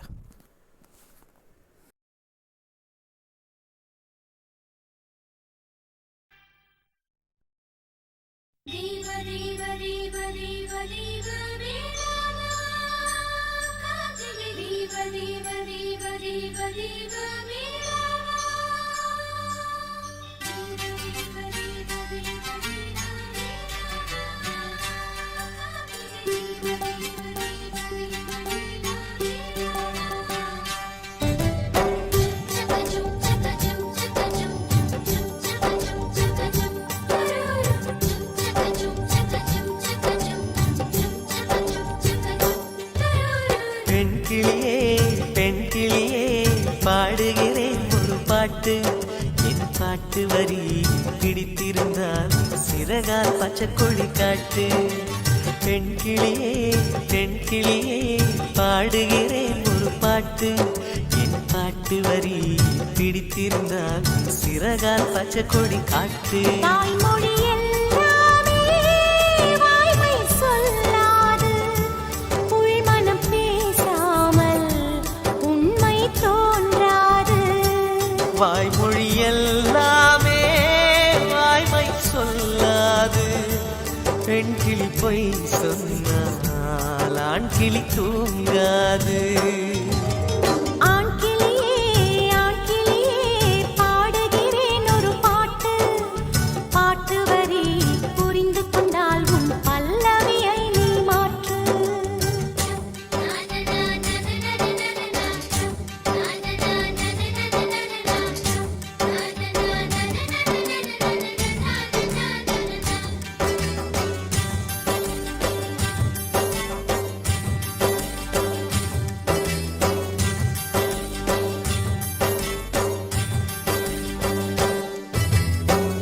பாட்டு வரி பிடித்திருந்தால் சிறகால் பச்சை கொடி காட்டு. பெண் கிளியே பெண் கிளியே பாடுகிறேன் ஒரு பாட்டு. என் பாட்டு வரி பிடித்திருந்தால் சிறகால் பச்சை கொடி காட்டு. தாய்மொழி எல்லாமே வாய்மை சொல்லாது, உள்மனம் பேசாமல் உண்மை தோன்றாது. வாய்மொழி எல்லாமே வாய்மை சொல்லாது, பெண் கிளி பொய் சொன்னால் ஆண் கிளி தூங்காது. ஆண் கிளியே பாடுகிறேன் ஒரு பாட்டு. பாட்டு வரி புரிந்து கொண்டால் உன் பல்லவியை நீ மாற்று.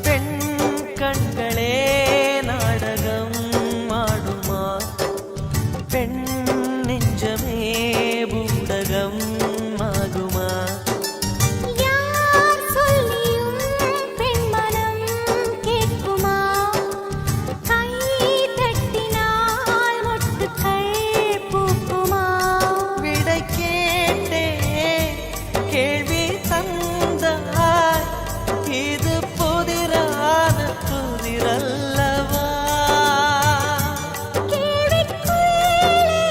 பெண் கண்களே நாடகம் ஆடுமா, பெண் நெஞ்சமே பூடகம் ஆகுமா. யார் சொல்லியும் பெண்மனம் கேட்குமா? கை தட்டினால் மொட்டுக்கள் பூக்குமா? விடை கேட்டே கேள்வி தந்தாய், இது புதிரான புதிரல்லவா. கேள்விக்குள்ளே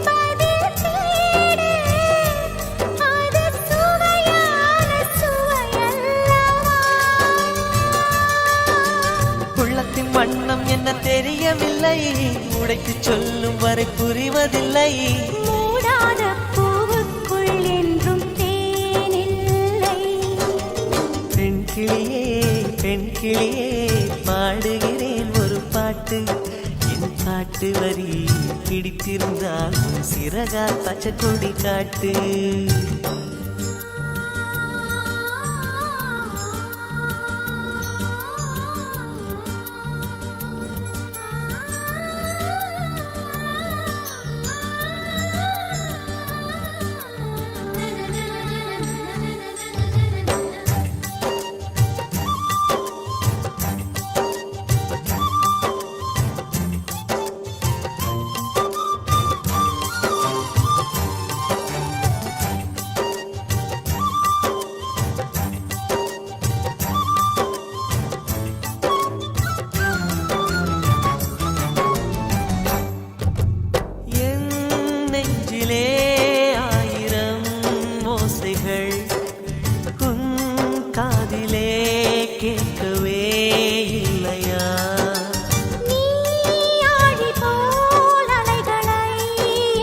பதில் தேடு, அது சுவையான சுவையல்லவா. உள்ளத்தின் வண்ணம் என்ன தெரியவில்லை, உடைத்து சொல்லும் வரை புரிவதில்லை. மூடாத பூவுக்குள் என்றும் தேனில்லை. பெண் கிளியே பெண் கிளியே பாடுகிறேன் ஒரு பாட்டு. என் பாட்டு வரி பிடித்திருந்தால் சிறகால் பச்சை கொடி காட்டு. என் நெஞ்சிலே ஆயிரம் ஓசைகள், உன் காதிலே கேட்கவே இல்லையா. நீ ஆழி போல் அலைகளை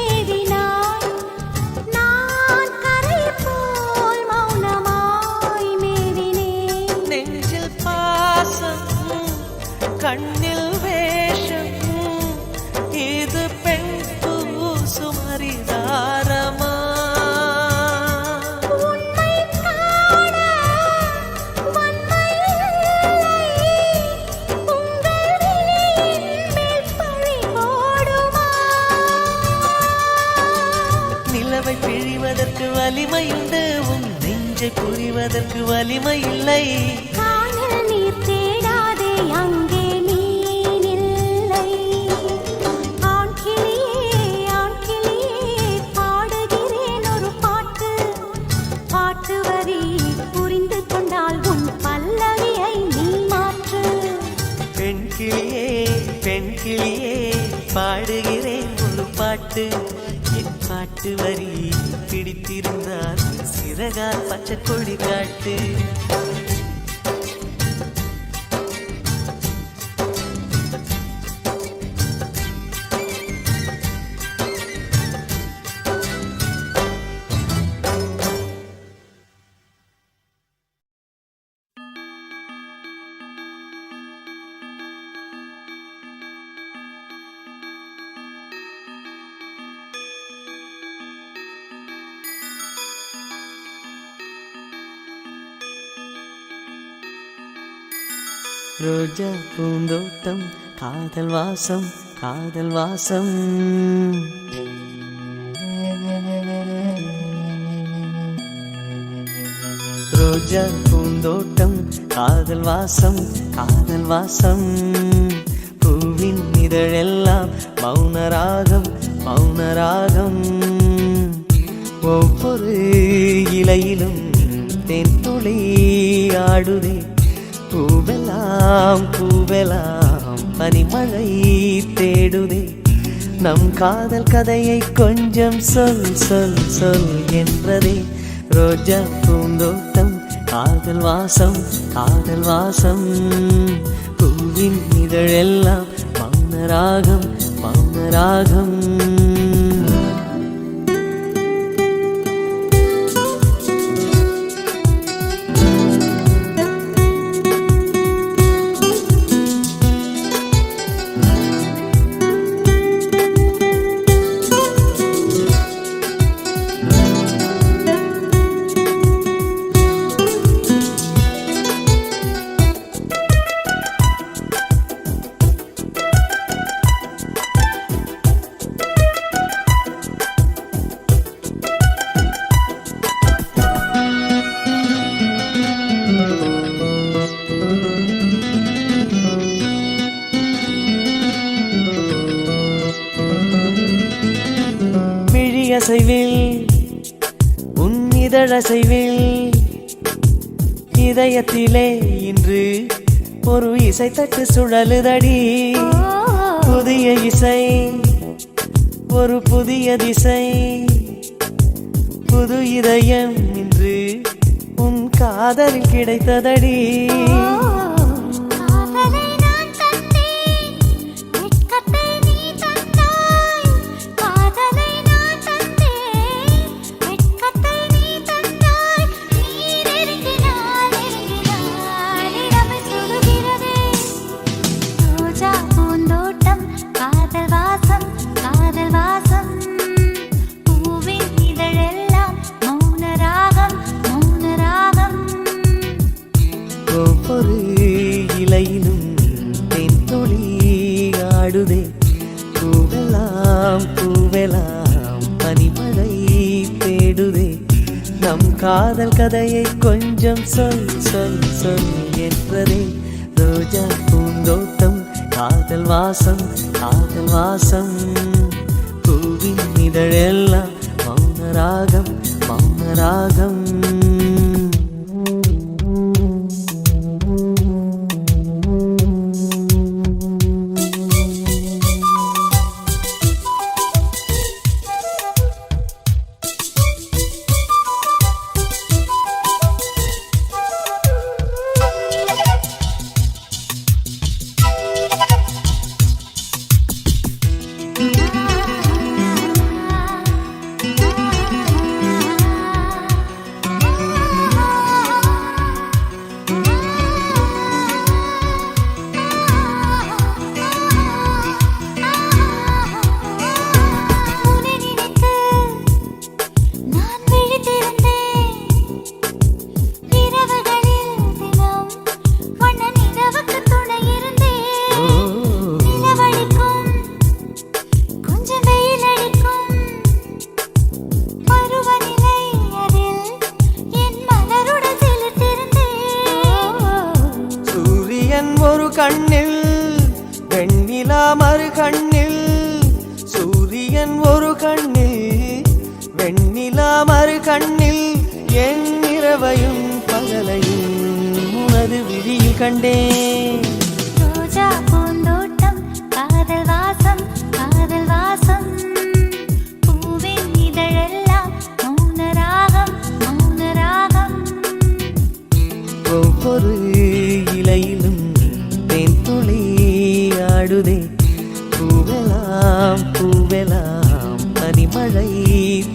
ஏவினாய், நான் கரை போல் மௌனமாய் மேவினேன். நெஞ்சில் பாசம் கண்ணில் வேஷம், இது பெண் சுமரிதாரமா. உண்மை காண வன்மை இல்லை, உங்கள் விழியின் மேல் பழி போடுமா? நிலவை பிழிவதற்கு வலிமையுண்டு, உன் நெஞ்சை புரிவதற்கு வலிமை இல்லை. காணல் நீர் தேடாதே, அங்கே மீன் இல்லை. ஆண் கிளியே பாடுகிறேன் ஒரு பாட்டு. பாட்டு வரி புரிந்து கொண்டால் உன் பல்லவியை நீ மாற்று. பெண் கிளியே பாடுகிறேன் ஒரு பாட்டு. என் பாட்டு வரி பிடித்திருந்தால் சிறகால் பச்சை கொடி காட்டு. ரோஜா பூந்தோட்டம் காதல் வாசம் காதல் வாசம். ரோஜா பூந்தோட்டம் காதல் வாசம் காதல் வாசம். பூவின் இதழெல்லாம் மௌனராகம் மௌனராகம். ஒவ்வொரு இலையிலும் தென்துளி ஆடுதே. பூவெல்லாம் பூவெல்லாம் பனிமழை தேடுதே. நம் காதல் கதையை கொஞ்சம் சொல் சொல் சொல் என்றதே. ரோஜா பூந்தோட்டம் காதல் வாசம் காதல் வாசம். பூவின் இதழெல்லாம் மௌனராகம் மௌனராகம். அசைவில் உன் இதழசைவில் இதயத்திலே இன்று ஒரு இசை தட்டு சுழலுதடி. புதிய இசை ஒரு புதிய திசை. புது இதயம் இன்று உன் காதலில் கிடைத்ததடி. ஒவ்வொரு இலையிலும் தென்துளி ஆடுதே. பூவெல்லாம் பூவெல்லாம் பனிமழை தேடுதே. நம் காதல் கதையை கொஞ்சம் சொல் சொல் சொல் என்றதே. ரோஜா பூந்தோட்டம் காதல் வாசம் காதல் வாசம். பூவின் இதழெல்லாம் மௌனராகம் மௌனராகம். ஒரு கண்ணில் வெண்ணிலா மறு கண்ணில். சூரியன் ஒரு கண்ணில் வெண்ணிலா மறு கண்ணில். என் இரவையும் பகலையும் உனது விழியில் கண்டேன். ரோஜா பூந்தோட்டம் காதல் வாசம் காதல் வாசம். பூவின் இதழெல்லாம் மௌனராகம் மௌனராகம். ஒவ்வொரு இலையிலும் தென்துளி ஆடுதே. பூவெல்லாம் பூவெல்லாம் பனிமழை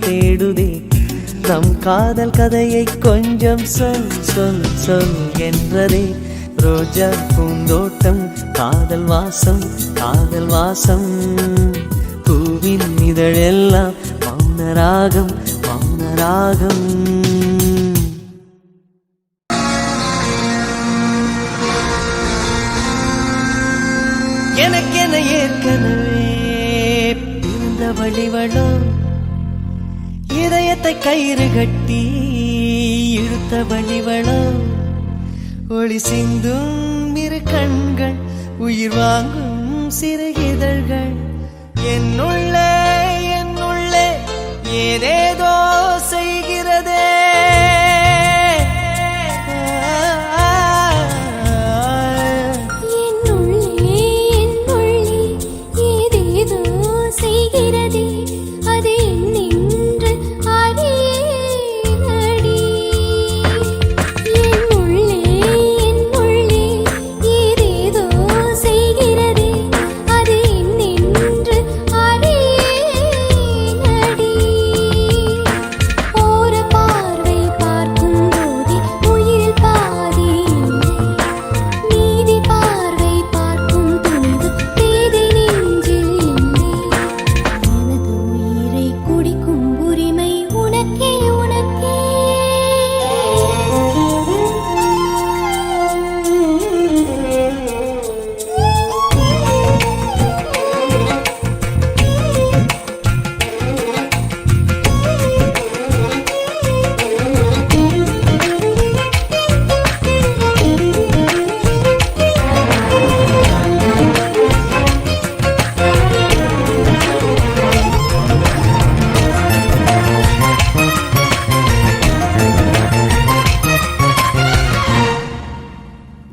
தேடுதே. நம் காதல் கதையை கொஞ்சம் சொல் சொல் சொல் என்றதே. ரோஜா பூந்தோட்டம் காதல் வாசம் காதல் வாசம். பூவின் இதழெல்லாம் மௌனராகம் மௌனராகம். எனக்கென ஏற்கனவே பிறந்த வழிவளோ இதயத்தை கயிறு கட்டி இழுத்த வழிவளோ ஒளி சிந்தும் இரு கண்கள் உயிர் வாங்கும் சிறு இதழ்கள் என்னுள்ளே ஏதேதோ செய்கிறதே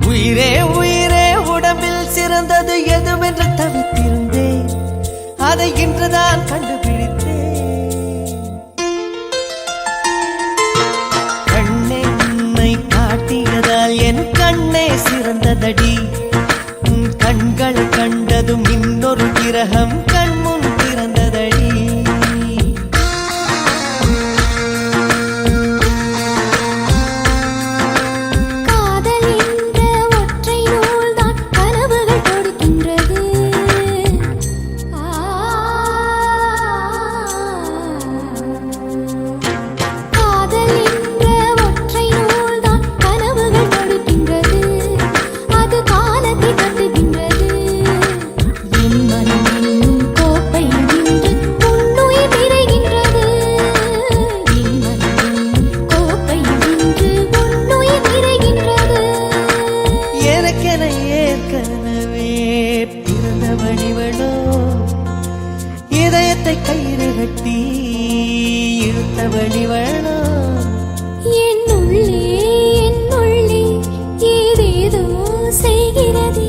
உயிரே உயிரே உடம்பில் சிறந்தது எதுவென்று தவித்திருந்தேன் அதை இன்றுதான் கண்டுபிடித்தேன் கண்ணென்னை காட்டியதால் என் கண்ணே சிறந்ததடி உன் கண்களை கண்டதும் இன்னொரு கிரகம் கண்முன் பிறந்ததடி இதயத்தை கயிறு கட்டி இழுத்த வழிவளோ என்னுள்ளே ஏதேதோ செய்கிறதே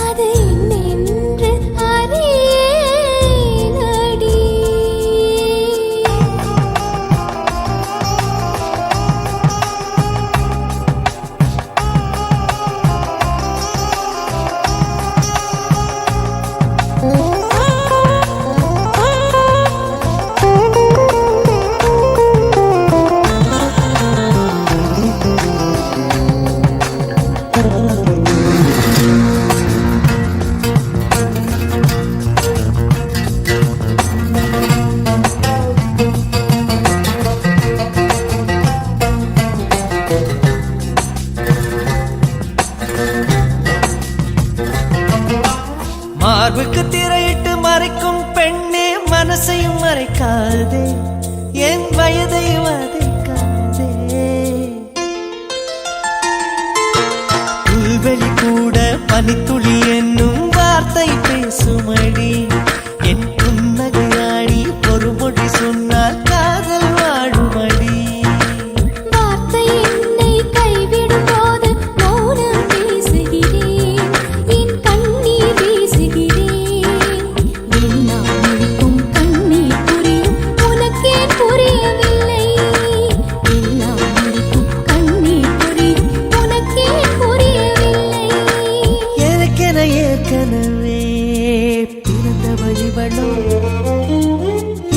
அது என்னென்று அறியேனடி. மார்புக்கு திரையிட்டு மறைக்கும் பெண்ணே மனசையும் மறைக்காதே என் வயதை வதைக்காதே புல்வெளி கூட பனித்துளி என்னும் வார்த்தை பேசுமடி என் புன்னகையாடி ஒரு மொழி சொன்னால் காதல் வாழுமடி வார்த்தை என்னை கைவிடும் போது மௌனம் பேசுகிறேன் என் கண்ணீர் வீசுகிறேன் எல்லாம் முழிக்கும் கண்ணீர் புரியும் உனக்கே புரியவில்லை எல்லாம் முழிக்கும் கண்ணீர் புரியும் உனக்கே புரியவில்லை எனக்கென ஏற்கனவே பிறந்த வழிவளோ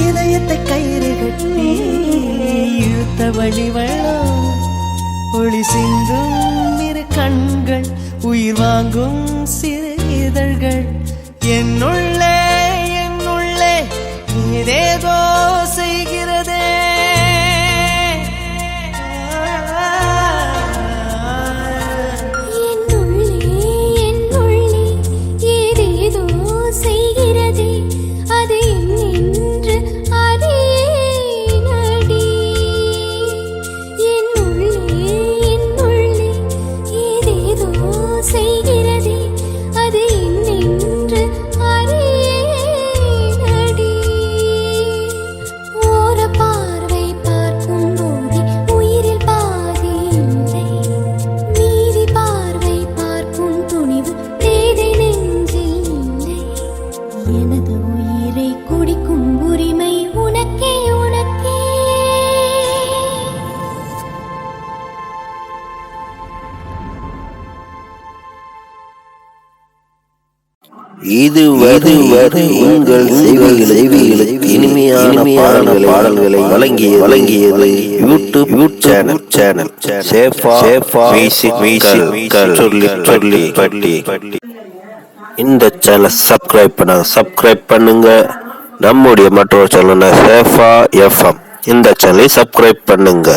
இதயத்தை கயிறு கட்டி இழுத்த வழிவளோ ஒளி சிந்தும் இரு கண்கள் உயிர் வாங்கும் சிறு இதழ்கள் என்னுள்ளே ஏதேதோ செய்கிறதே என்னுள்ளே ஏதேதோ இதுவரை உங்கள் செவிகளுக்கு இனிமையான பாடல்களை வழங்கியது யூடியூப் சேனல் சேஃபா மியூசிக்கல் சொல்லி பட்டி. இந்த சேனலை சப்ஸ்கிரைப் பண்ணுங்க. நம்முடைய மற்றொரு சேனல் சேஃபா எஃப்எம், இந்த சேனலை சப்ஸ்கிரைப் பண்ணுங்க.